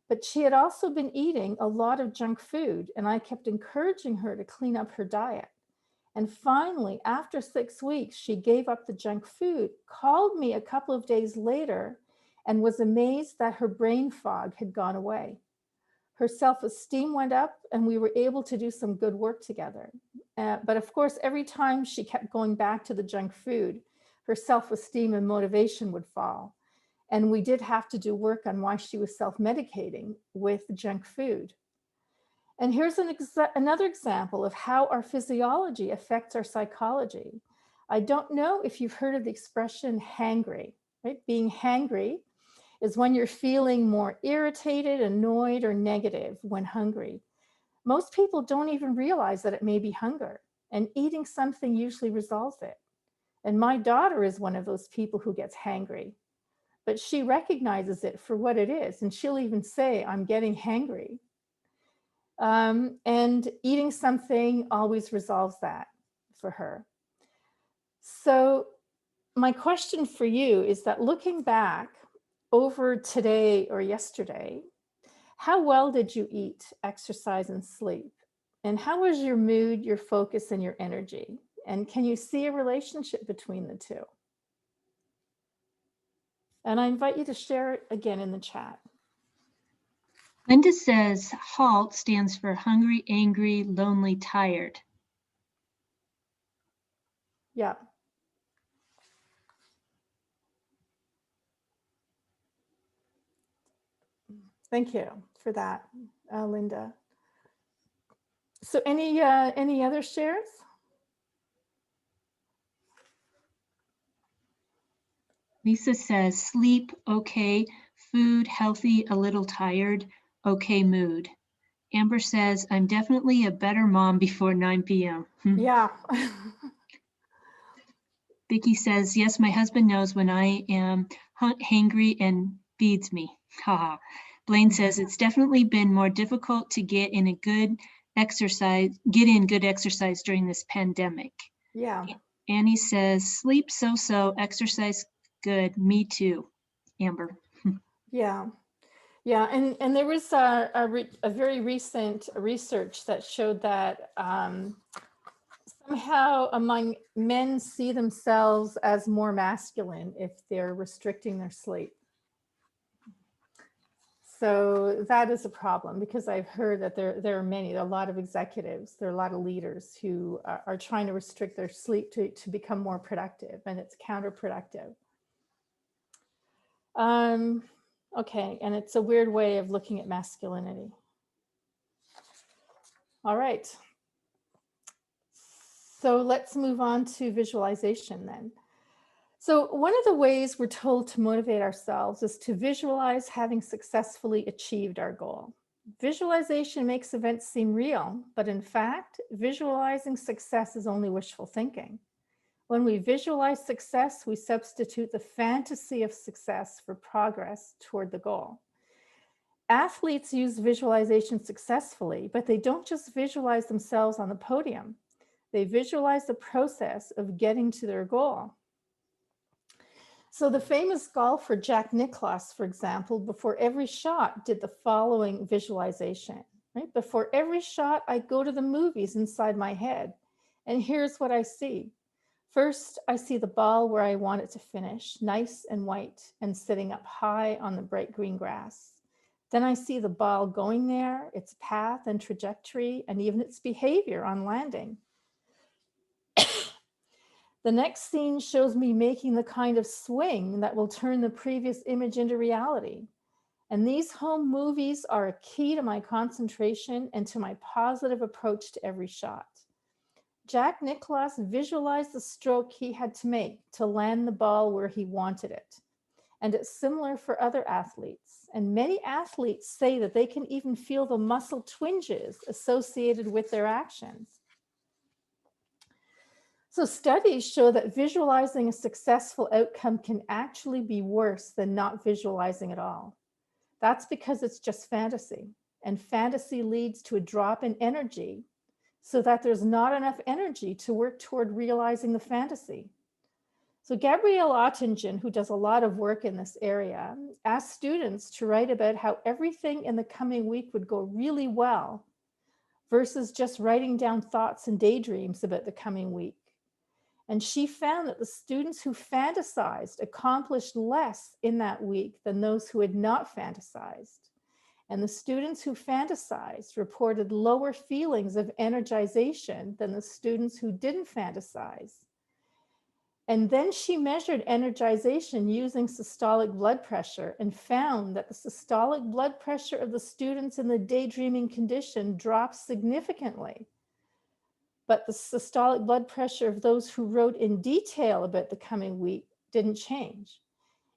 But she had also been eating a lot of junk food, and I kept encouraging her to clean up her diet. And finally, after 6 weeks, she gave up the junk food, called me a couple of days later, and was amazed that her brain fog had gone away. Her self-esteem went up, and we were able to do some good work together. But of course, every time she kept going back to the junk food, her self-esteem and motivation would fall. And we did have to do work on why she was self-medicating with junk food. And here's another example of how our physiology affects our psychology. I don't know if you've heard of the expression hangry, right? Being hangry is when you're feeling more irritated, annoyed, or negative when hungry. Most people don't even realize that it may be hunger, and eating something usually resolves it. And my daughter is one of those people who gets hangry, but she recognizes it for what it is, and she'll even say, I'm getting hangry. And eating something always resolves that for her. So my question for you is that looking back over today or yesterday, how well did you eat, exercise, and sleep? And how was your mood, your focus, and your energy? And can you see a relationship between the two? And I invite you to share it again in the chat. Linda says HALT stands for hungry, angry, lonely, tired. Yeah. Thank you for that, Linda. So any other shares? Lisa says sleep, okay, food, healthy, a little tired, okay mood. Amber says, I'm definitely a better mom before 9 p.m. Yeah. Vicky says, yes, my husband knows when I am hangry and feeds me. Haha. Blaine says, it's definitely been more difficult to get in good exercise during this pandemic. Yeah. Annie says, sleep so-so, exercise good, me too. Amber. Yeah. Yeah, and there was a very recent research that showed that somehow among men see themselves as more masculine if they're restricting their sleep. So that is a problem, because I've heard that there are a lot of executives, there are a lot of leaders who are trying to restrict their sleep to become more productive, and it's counterproductive. Okay, and it's a weird way of looking at masculinity. All right. So let's move on to visualization then. So one of the ways we're told to motivate ourselves is to visualize having successfully achieved our goal. Visualization makes events seem real, but in fact, visualizing success is only wishful thinking. When we visualize success, we substitute the fantasy of success for progress toward the goal. Athletes use visualization successfully, but they don't just visualize themselves on the podium. They visualize the process of getting to their goal. So the famous golfer Jack Nicklaus, for example, before every shot did the following visualization. Right? Before every shot, I go to the movies inside my head, and here's what I see. First, I see the ball where I want it to finish, nice and white and sitting up high on the bright green grass. Then I see the ball going there, its path and trajectory, and even its behavior on landing. The next scene shows me making the kind of swing that will turn the previous image into reality. And these home movies are a key to my concentration and to my positive approach to every shot. Jack Nicklaus visualized the stroke he had to make to land the ball where he wanted it. And it's similar for other athletes. And many athletes say that they can even feel the muscle twinges associated with their actions. So studies show that visualizing a successful outcome can actually be worse than not visualizing at all. That's because it's just fantasy, and fantasy leads to a drop in energy so that there's not enough energy to work toward realizing the fantasy. So Gabrielle Ottingen, who does a lot of work in this area, asked students to write about how everything in the coming week would go really well versus just writing down thoughts and daydreams about the coming week. And she found that the students who fantasized accomplished less in that week than those who had not fantasized. And the students who fantasized reported lower feelings of energization than the students who didn't fantasize. And then she measured energization using systolic blood pressure and found that the systolic blood pressure of the students in the daydreaming condition dropped significantly. But the systolic blood pressure of those who wrote in detail about the coming week didn't change.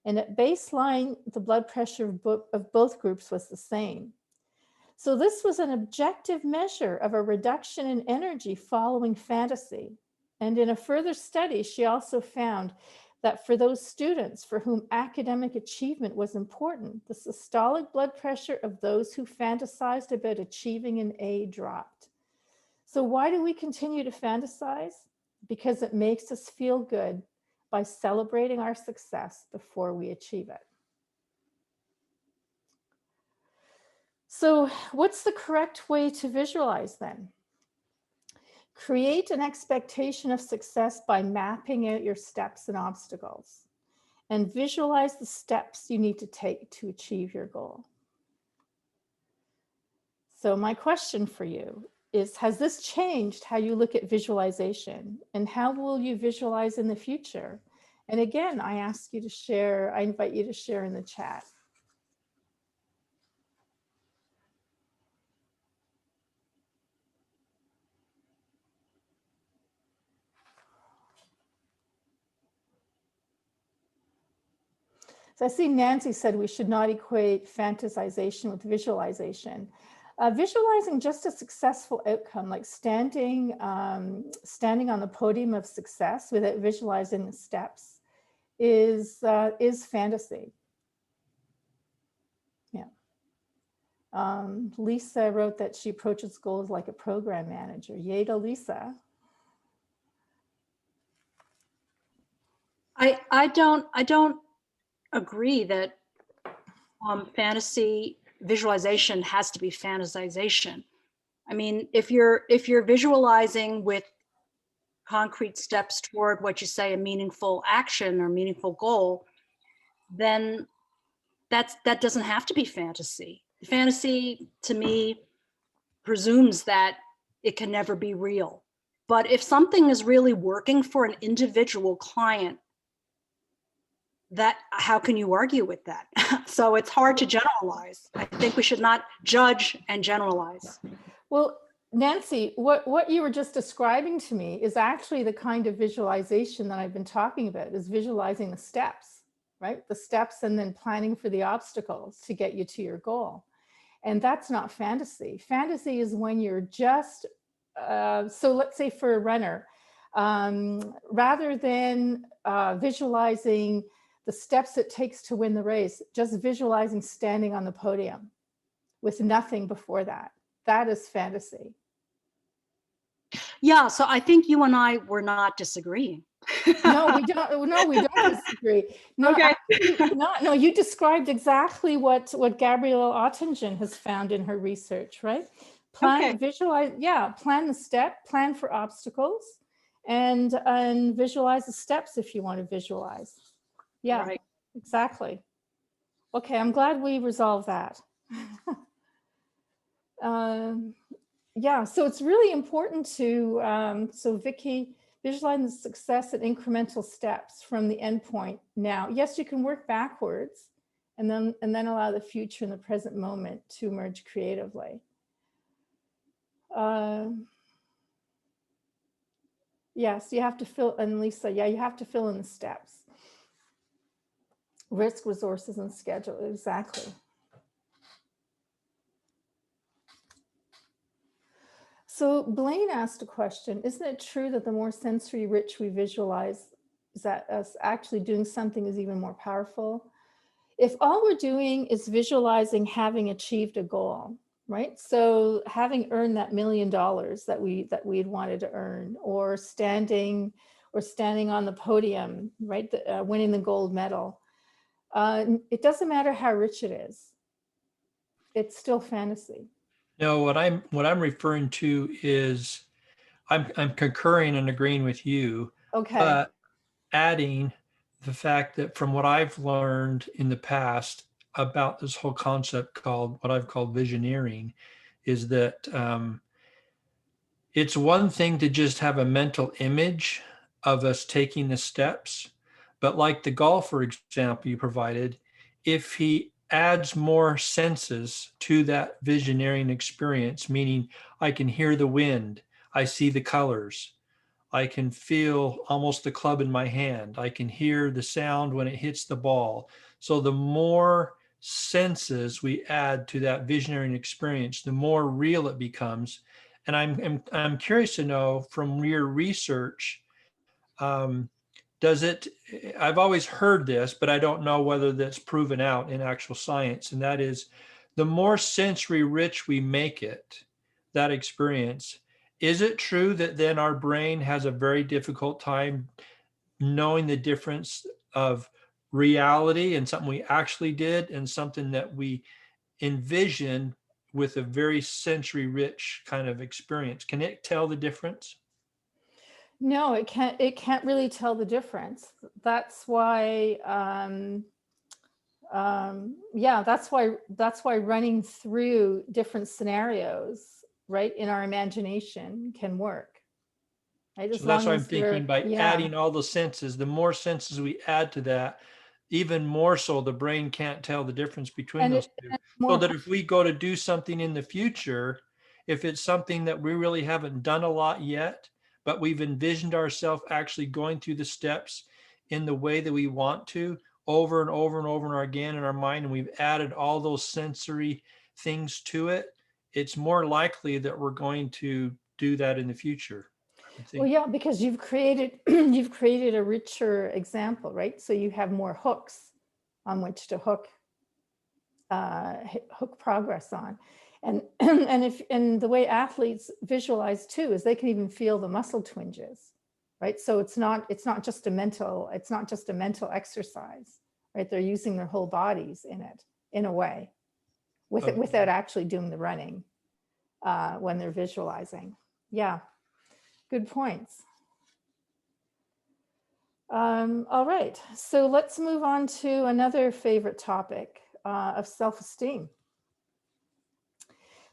And at baseline, the blood pressure of both groups was the same. So this was an objective measure of a reduction in energy following fantasy. And in a further study, she also found that for those students for whom academic achievement was important, the systolic blood pressure of those who fantasized about achieving an A dropped. So why do we continue to fantasize? Because it makes us feel good by celebrating our success before we achieve it. So what's the correct way to visualize then? Create an expectation of success by mapping out your steps and obstacles, and visualize the steps you need to take to achieve your goal. So my question for you is, has this changed how you look at visualization, and how will you visualize in the future? And again, I ask you to share, I invite you to share in the chat. So I see Nancy said we should not equate fantasization with visualization. Visualizing just a successful outcome, like standing on the podium of success without visualizing the steps, is fantasy. Yeah. Lisa wrote that she approaches goals like a program manager. Yay to Lisa. I don't agree that fantasy visualization has to be fantasization. I mean, if you're visualizing with concrete steps toward what you say a meaningful action or meaningful goal, then that doesn't have to be fantasy. Fantasy, to me, presumes that it can never be real. But if something is really working for an individual client, that, how can you argue with that? So it's hard to generalize. I think we should not judge and generalize. Well, Nancy, what you were just describing to me is actually the kind of visualization that I've been talking about, is visualizing the steps, right? The steps, and then planning for the obstacles to get you to your goal. And that's not fantasy. Fantasy is when you're just, so let's say for a runner, rather than visualizing the steps it takes to win the race, just visualizing standing on the podium with nothing before that. That is fantasy. Yeah, so I think you and I were not disagreeing. No, we don't. No, we don't disagree. No, Okay. no, you described exactly what Gabrielle Ottingen has found in her research, right? Plan, Okay. visualize, yeah, plan the step, plan for obstacles, and visualize the steps if you want to visualize. Yeah, Right. exactly. Okay, I'm glad we resolved that. Yeah, so it's really important to, so Vicky, visualize the success at incremental steps from the end point. Now, yes, you can work backwards and then allow the future and the present moment to emerge creatively. Yes, you have to fill, and Lisa, yeah, you have to fill in the steps. Risk, resources, and schedule, exactly. So Blaine asked a question, isn't it true that the more sensory rich we visualize, is that us actually doing something is even more powerful? If all we're doing is visualizing having achieved a goal, right? So having earned that $1 million that we had wanted to earn, or standing or standing on the podium, right? Winning the gold medal. It doesn't matter how rich it is. It's still fantasy. No, what I'm referring to is I'm concurring and agreeing with you, Okay. but adding the fact that from what I've learned in the past about this whole concept called what I've called visioneering is that it's one thing to just have a mental image of us taking the steps, but like the golfer example you provided, if he adds more senses to that visioneering experience, meaning I can hear the wind, I see the colors, I can feel almost the club in my hand, I can hear the sound when it hits the ball. So the more senses we add to that visioneering experience, the more real it becomes. And I'm curious to know from your research, does it, I've always heard this, but I don't know whether that's proven out in actual science. And that is the more sensory rich we make it, that experience, is it true that then our brain has a very difficult time knowing the difference of reality and something we actually did and something that we envision with a very sensory rich kind of experience? Can it tell the difference? No, it can't really tell the difference. That's why, yeah, that's why running through different scenarios, right, in our imagination can work. Right? So that's what I'm thinking, by yeah. adding all the senses, the more senses we add to that, even more so the brain can't tell the difference between And those it- two. and So more- that if we go to do something in the future, if it's something that we really haven't done a lot yet, but we've envisioned ourselves actually going through the steps in the way that we want to over and over and over and again in our mind, and we've added all those sensory things to it, it's more likely that we're going to do that in the future, I would think. Well, yeah, because you've created you've created a richer example, right? So you have more hooks on which to hook progress on, and and the way athletes visualize too is they can even feel the muscle twinges, right? So it's not just a mental exercise, right? They're using their whole bodies in it in a way, Okay. without actually doing the running when they're visualizing. Yeah. Good points. All right, so let's move on to another favorite topic of self-esteem.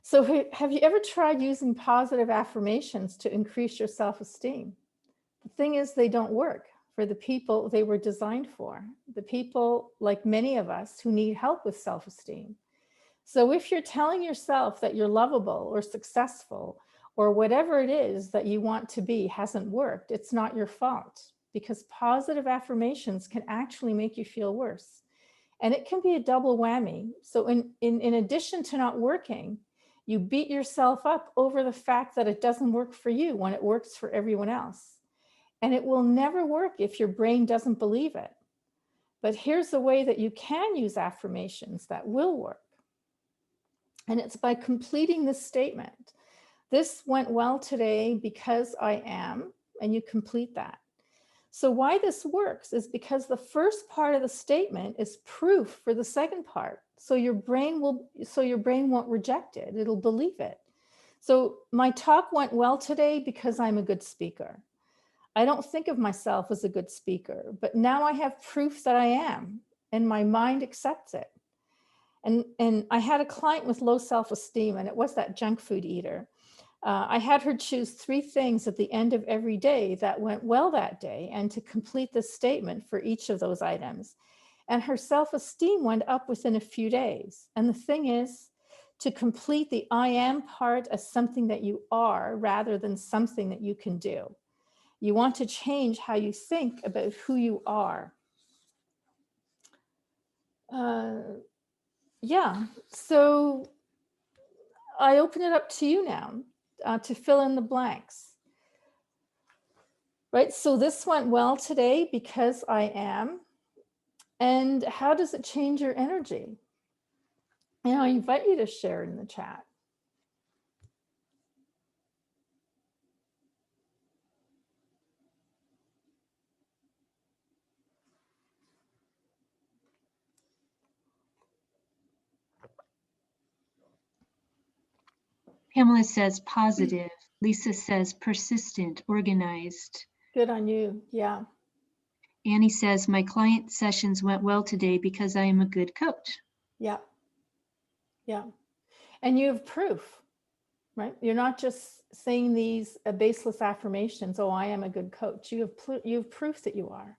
So have you ever tried using positive affirmations to increase your self-esteem? The thing is, they don't work for the people they were designed for, the people like many of us who need help with self-esteem. So if you're telling yourself that you're lovable or successful, or whatever it is that you want to be hasn't worked, it's not your fault, because positive affirmations can actually make you feel worse. And it can be a double whammy. So in addition to not working, you beat yourself up over the fact that it doesn't work for you when it works for everyone else. And it will never work if your brain doesn't believe it. But here's the way that you can use affirmations that will work. And it's by completing this statement. This went well today because I am, and you complete that. So why this works is because the first part of the statement is proof for the second part. So your brain won't reject it. It'll believe it. So my talk went well today because I'm a good speaker. I don't think of myself as a good speaker, but now I have proof that I am, and my mind accepts it. And I had a client with low self-esteem, and it was that junk food eater. I had her choose 3 things at the end of every day that went well that day, and to complete the statement for each of those items. And her self-esteem went up within a few days. And the thing is, to complete the I am part as something that you are rather than something that you can do. You want to change how you think about who you are. Yeah, so I open it up to you now to fill in the blanks. Right, so this went well today because I am. And how does it change your energy? And I invite you to share it in the chat. Pamela says positive. Lisa says persistent, organized. Good on you. Yeah. Annie says my client sessions went well today because I am a good coach. Yeah. Yeah. And you have proof, right? You're not just saying these baseless affirmations. Oh, I am a good coach. You have proof that you are.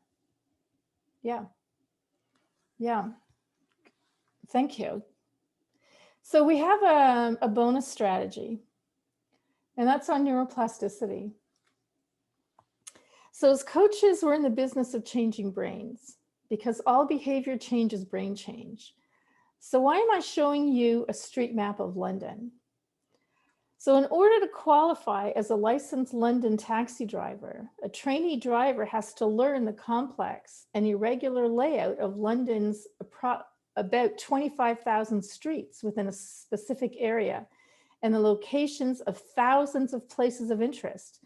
Yeah. Yeah. Thank you. So we have a bonus strategy, and that's on neuroplasticity. So as coaches, we're in the business of changing brains because all behavior change is brain change. So why am I showing you a street map of London? So in order to qualify as a licensed London taxi driver, a trainee driver has to learn the complex and irregular layout of London's about 25,000 streets within a specific area and the locations of thousands of places of interest.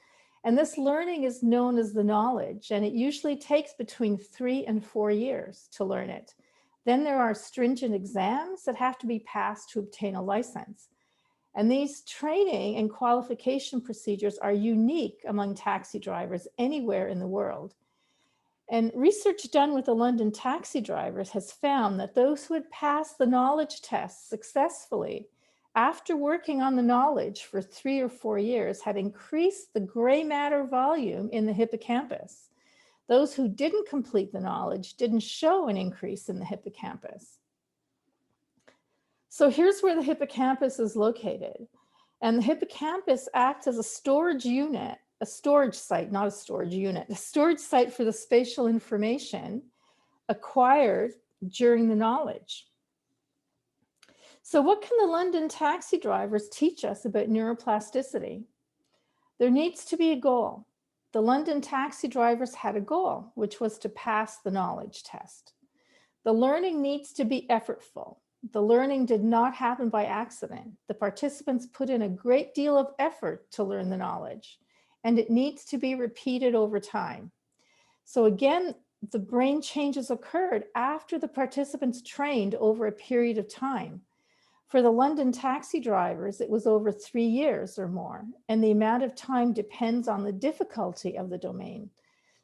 And this learning is known as the knowledge, and it usually takes between 3 and 4 years to learn it. Then there are stringent exams that have to be passed to obtain a license. And these training and qualification procedures are unique among taxi drivers anywhere in the world. And research done with the London taxi drivers has found that those who had passed the knowledge test successfully after working on the knowledge for 3 or 4 years had increased the gray matter volume in the hippocampus. Those who didn't complete the knowledge didn't show an increase in the hippocampus. So here's where the hippocampus is located. And the hippocampus acts as a storage unit, a storage site, not a storage unit, a storage site for the spatial information acquired during the knowledge. So what can the London taxi drivers teach us about neuroplasticity? There needs to be a goal. The London taxi drivers had a goal, which was to pass the knowledge test. The learning needs to be effortful. The learning did not happen by accident. The participants put in a great deal of effort to learn the knowledge, and it needs to be repeated over time. So again, the brain changes occurred after the participants trained over a period of time. For the London taxi drivers, it was over 3 years or more, and the amount of time depends on the difficulty of the domain.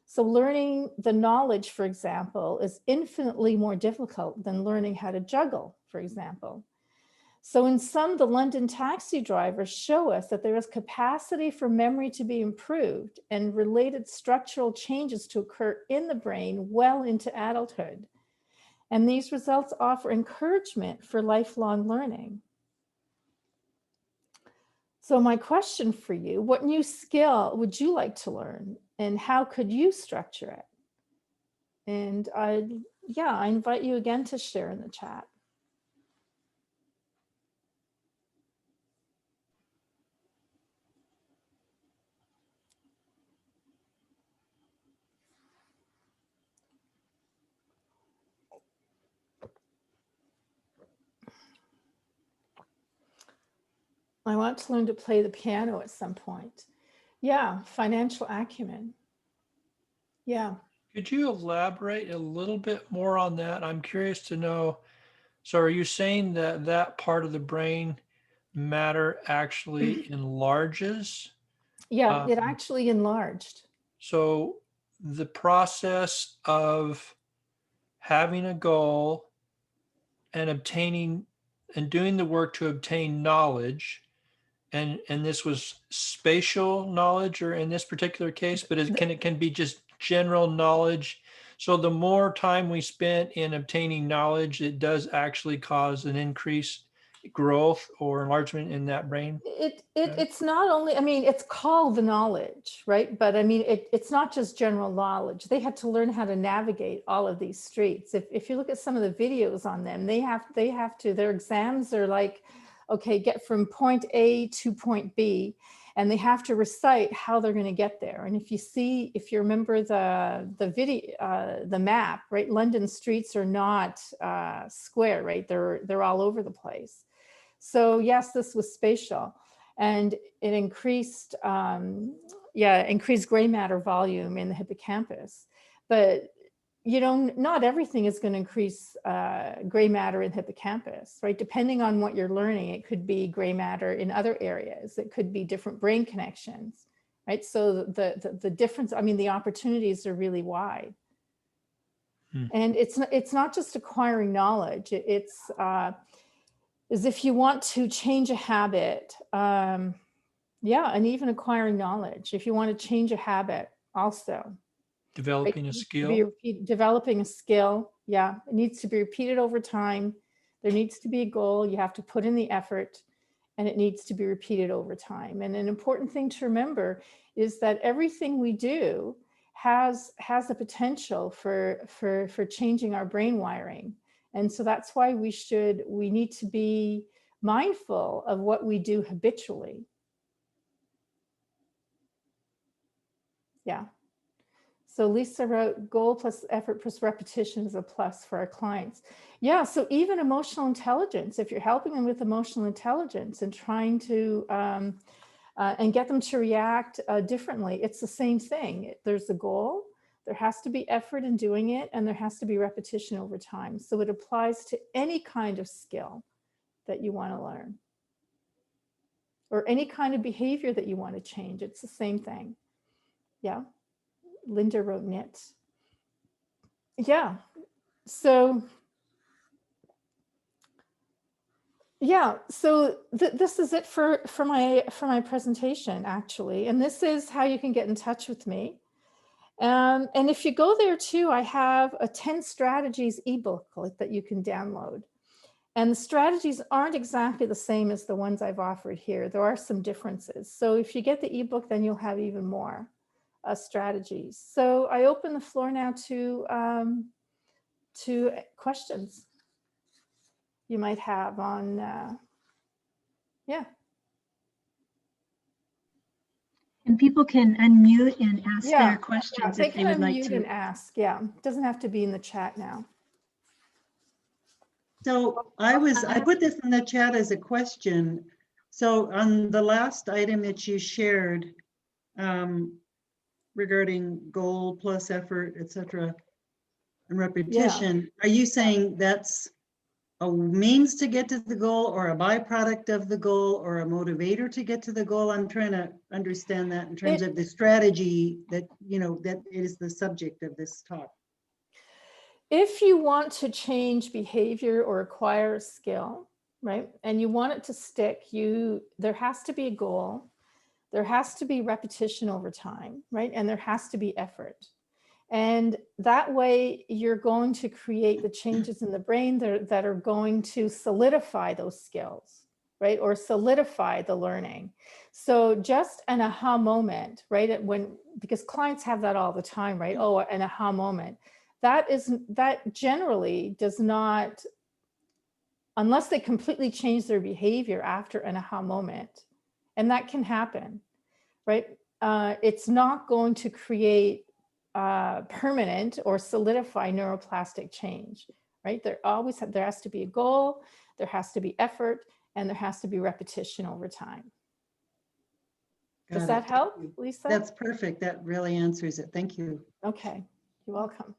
So learning the knowledge, for example, is infinitely more difficult than learning how to juggle, for example. So in sum, the London taxi drivers show us that there is capacity for memory to be improved and related structural changes to occur in the brain well into adulthood. And these results offer encouragement for lifelong learning. So my question for you, what new skill would you like to learn and how could you structure it? And I invite you again to share in the chat. I want to learn to play the piano at some point. Yeah, financial acumen. Yeah. Could you elaborate a little bit more on that? I'm curious to know. So are you saying that that part of the brain matter actually enlarges? Yeah, it actually enlarged. So the process of having a goal and obtaining and doing the work to obtain knowledge, and this was spatial knowledge, or in this particular case, but it can be just general knowledge. So the more time we spent in obtaining knowledge, it does actually cause an increased growth or enlargement in that brain. It's not only, I mean, it's called the knowledge, right? But I mean, it's not just general knowledge. They had to learn how to navigate all of these streets. If you look at some of the videos on them, they have to, their exams are like, okay, get from point A to point B, and they have to recite how they're going to get there. And if you remember the video, the map, right? London streets are not square, right? They're all over the place. So yes, this was spatial, and it increased, increased gray matter volume in the hippocampus. But not everything is going to increase gray matter in hippocampus, right? Depending on what you're learning, it could be gray matter in other areas. It could be different brain connections, right? So the difference, I mean, the opportunities are really wide. And it's not just acquiring knowledge. It's is if you want to change a habit, and even acquiring knowledge. If you want to change a habit, also. Developing a skill. Developing a skill, yeah, it needs to be repeated over time. There needs to be a goal. You have to put in the effort, and it needs to be repeated over time. And an important thing to remember is that everything we do has a potential for changing our brain wiring. And so that's why we need to be mindful of what we do habitually. Yeah. So Lisa wrote, goal plus effort plus repetition is a plus for our clients. Yeah, so even emotional intelligence, if you're helping them with emotional intelligence and trying to, and get them to react differently, it's the same thing. There's a goal, there has to be effort in doing it, and there has to be repetition over time. So it applies to any kind of skill that you want to learn, or any kind of behavior that you want to change. It's the same thing. Yeah. Linda wrote knit. Yeah. So this is it for my presentation, actually. And this is how you can get in touch with me. And if you go there too, I have a 10 strategies ebook that you can download. And the strategies aren't exactly the same as the ones I've offered here. There are some differences. So if you get the ebook, then you'll have even more strategies. So I open the floor now to questions you might have on, And people can unmute and ask Yeah, their questions they if they can would like unmute to. and ask. Yeah, doesn't have to be in the chat now. So I put this in the chat as a question. So on the last item that you shared regarding goal plus effort, etc., and repetition, are you saying that's a means to get to the goal, or a byproduct of the goal, or a motivator to get to the goal? I'm trying to understand that in terms of the strategy that, that is the subject of this talk. If you want to change behavior or acquire a skill, right, and you want it to stick, there has to be a goal, there has to be repetition over time, right, and there has to be effort. And that way you're going to create the changes in the brain that are going to solidify those skills, right, or solidify the learning. So just an aha moment, right, because clients have that all the time, right, oh, an aha moment. That generally does not, unless they completely change their behavior after an aha moment, and that can happen, right? It's not going to create permanent or solidify neuroplastic change, right? There has to be a goal, there has to be effort, and there has to be repetition over time. Does that help, Lisa? That's perfect. That really answers it. Thank you. Okay, you're welcome.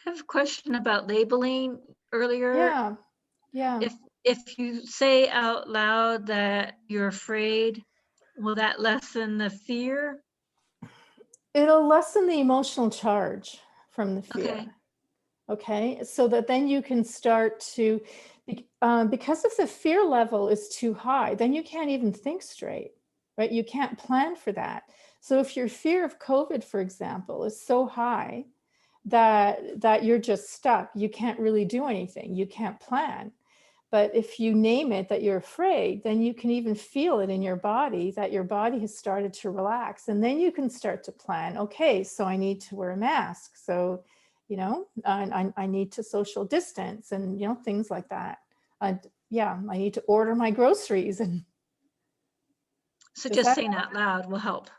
I have a question about labeling earlier. Yeah. If you say out loud that you're afraid, will that lessen the fear? It'll lessen the emotional charge from the fear. Okay, so that then you can start to, because if the fear level is too high, then you can't even think straight, right? You can't plan for that. So if your fear of COVID, for example, is so high that you're just stuck, you can't really do anything, you can't plan. But if you name it that you're afraid, then you can even feel it in your body, that your body has started to relax. And then you can start to plan, okay, so I need to wear a mask. So, I need to social distance and, things like that. I need to order my groceries. And so just saying out loud will help.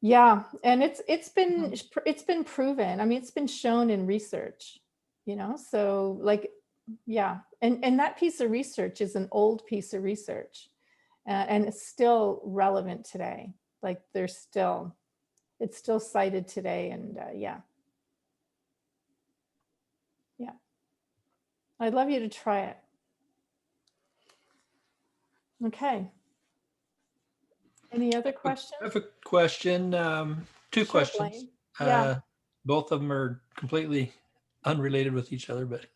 Yeah, and it's been proven. I mean, it's been shown in research, so and that piece of research is an old piece of research, and it's still relevant today. Like it's still cited today, and I'd love you to try it. Okay. Any other questions? I have a question, two Sure, questions. Blaine. Yeah. Both of them are completely unrelated with each other, but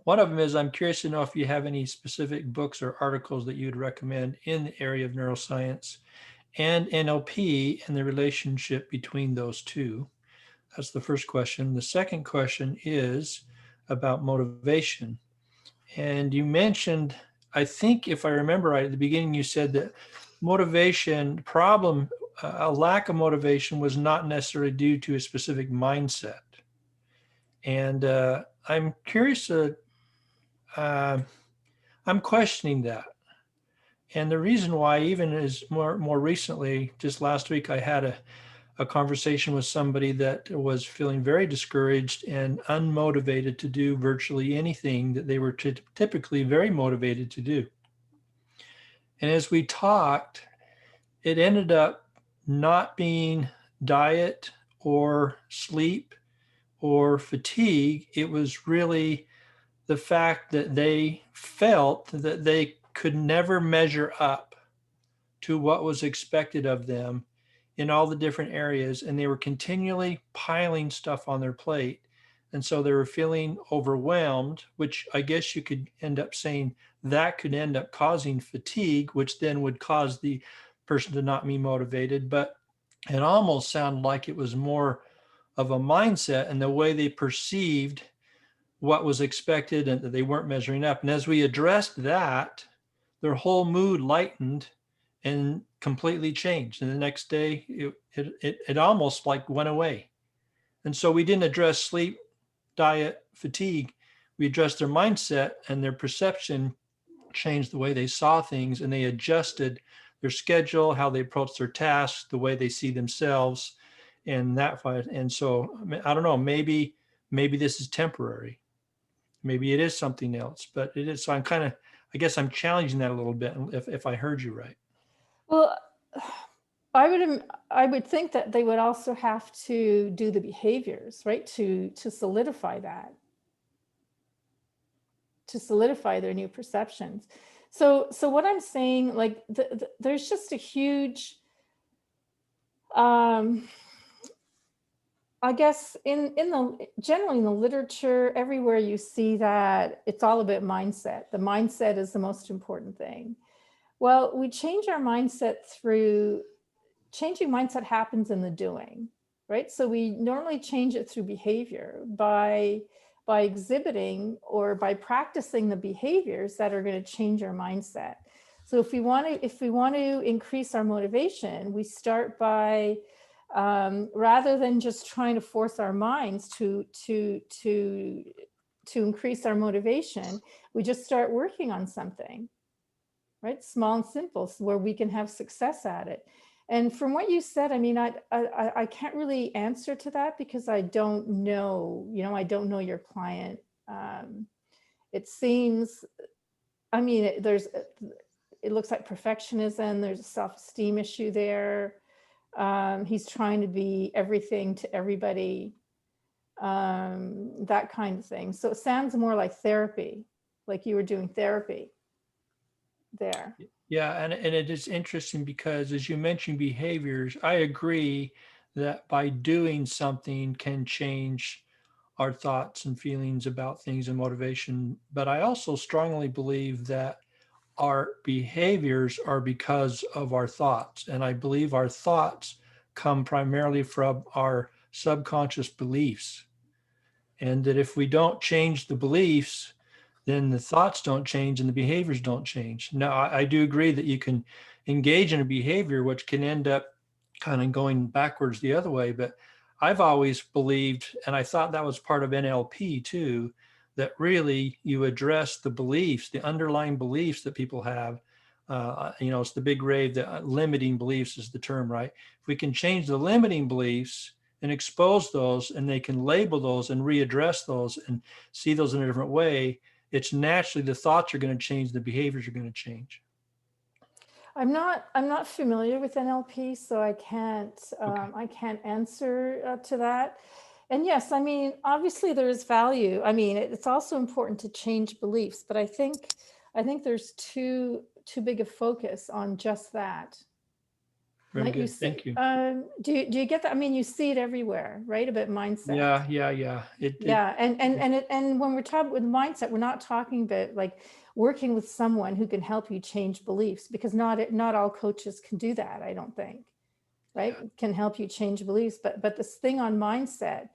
one of them is I'm curious to know if you have any specific books or articles that you'd recommend in the area of neuroscience and NLP and the relationship between those two. That's the first question. The second question is about motivation. And you mentioned, I think if I remember right at the beginning, you said that motivation problem, a lack of motivation was not necessarily due to a specific mindset. And I'm curious to, I'm questioning that. And the reason why even is more recently, just last week, I had a conversation with somebody that was feeling very discouraged and unmotivated to do virtually anything that they were typically very motivated to do. And as we talked, it ended up not being diet or sleep or fatigue. It was really the fact that they felt that they could never measure up to what was expected of them in all the different areas, and they were continually piling stuff on their plate. And so they were feeling overwhelmed, which I guess you could end up saying that could end up causing fatigue, which then would cause the person to not be motivated. But it almost sounded like it was more of a mindset and the way they perceived what was expected and that they weren't measuring up. And as we addressed that, their whole mood lightened and completely changed. And the next day, it almost like went away. And so we didn't address sleep, diet, fatigue. We addressed their mindset, and their perception changed the way they saw things, and they adjusted their schedule, how they approach their tasks, the way they see themselves, and that. And so I don't know, maybe this is temporary. Maybe it is something else, but it is. So I guess I'm challenging that a little bit if I heard you right. Well, I would think that they would also have to do the behaviors, right? To solidify that, to solidify their new perceptions. So what I'm saying, like there's just a huge, I guess generally in the literature, everywhere you see that it's all about mindset. The mindset is the most important thing. Well, we change our mindset through, changing mindset happens in the doing, right? So we normally change it through behavior by exhibiting or by practicing the behaviors that are going to change our mindset. So if we want to increase our motivation, we start by rather than just trying to force our minds to increase our motivation, we just start working on something, right? Small and simple, so where we can have success at it. And from what you said, I mean, I can't really answer to that because I don't know, I don't know your client. It seems, I mean, it looks like perfectionism. There's a self-esteem issue there. He's trying to be everything to everybody, that kind of thing. So it sounds more like therapy, like you were doing therapy there. Yeah, and it is interesting because as you mentioned behaviors, I agree that by doing something can change our thoughts and feelings about things and motivation. But I also strongly believe that our behaviors are because of our thoughts. And I believe our thoughts come primarily from our subconscious beliefs. And that if we don't change the beliefs, then the thoughts don't change and the behaviors don't change. Now, I do agree that you can engage in a behavior which can end up kind of going backwards the other way. But I've always believed, and I thought that was part of NLP too, that really you address the beliefs, the underlying beliefs that people have. It's the big rave, the limiting beliefs is the term, right? If we can change the limiting beliefs and expose those, and they can label those and readdress those and see those in a different way, it's naturally the thoughts are going to change, the behaviors are going to change. I'm not familiar with NLP, so I can't answer to that. And yes, I mean, obviously there is value. I mean, it's also important to change beliefs, but I think there's too big a focus on just that. Very Might you good. Thank you. do you get that? I mean, you see it everywhere, right? About mindset. Yeah. Yeah, and when we're talking with mindset, we're not talking about like working with someone who can help you change beliefs, because not all coaches can do that, I don't think, right? Can help you change beliefs, but this thing on mindset,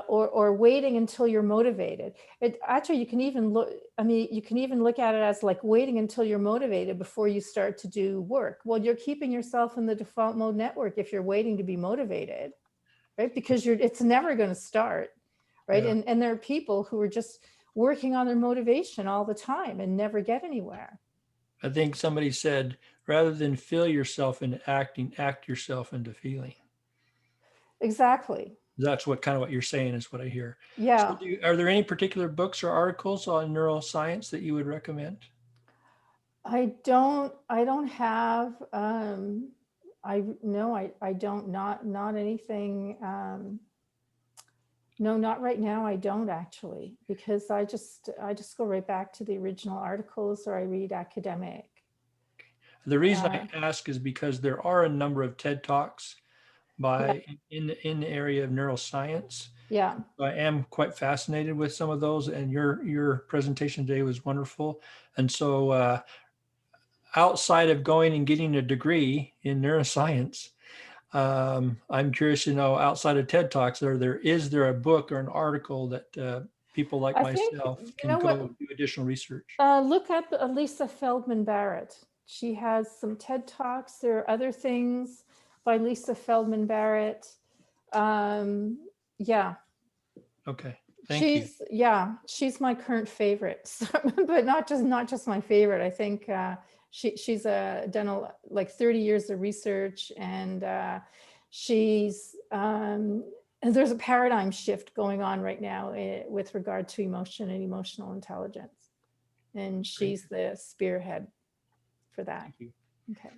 or waiting until you're motivated. It actually, you can even look, I mean, you can even look at it as like waiting until you're motivated before you start to do work. Well, you're keeping yourself in the default mode network if you're waiting to be motivated, right? Because it's never going to start, right? Yeah. And there are people who are just working on their motivation all the time and never get anywhere. I think somebody said, rather than feel yourself into acting, act yourself into feeling. Exactly. That's what kind of what you're saying is what I hear. Yeah. So are there any particular books or articles on neuroscience that you would recommend? I don't have, I don't, not anything. No, not right now. I don't actually, because I just go right back to the original articles, or I read academic. The reason I ask is because there are a number of TED Talks by in the area of neuroscience. Yeah. I am quite fascinated with some of those, and your presentation today was wonderful. And so outside of going and getting a degree in neuroscience, I'm curious to know, outside of TED Talks, is there a book or an article that people like I think, myself you can know go what, do additional research? look up Lisa Feldman Barrett. She has some TED Talks. There are other things by Lisa Feldman Barrett. Yeah. Okay. Thank you. Yeah, she's my current favorite, but not just my favorite. I think she's done like 30 years of research, and she's and there's a paradigm shift going on right now with regard to emotion and emotional intelligence, and she's the spearhead for that. Thank you. Okay.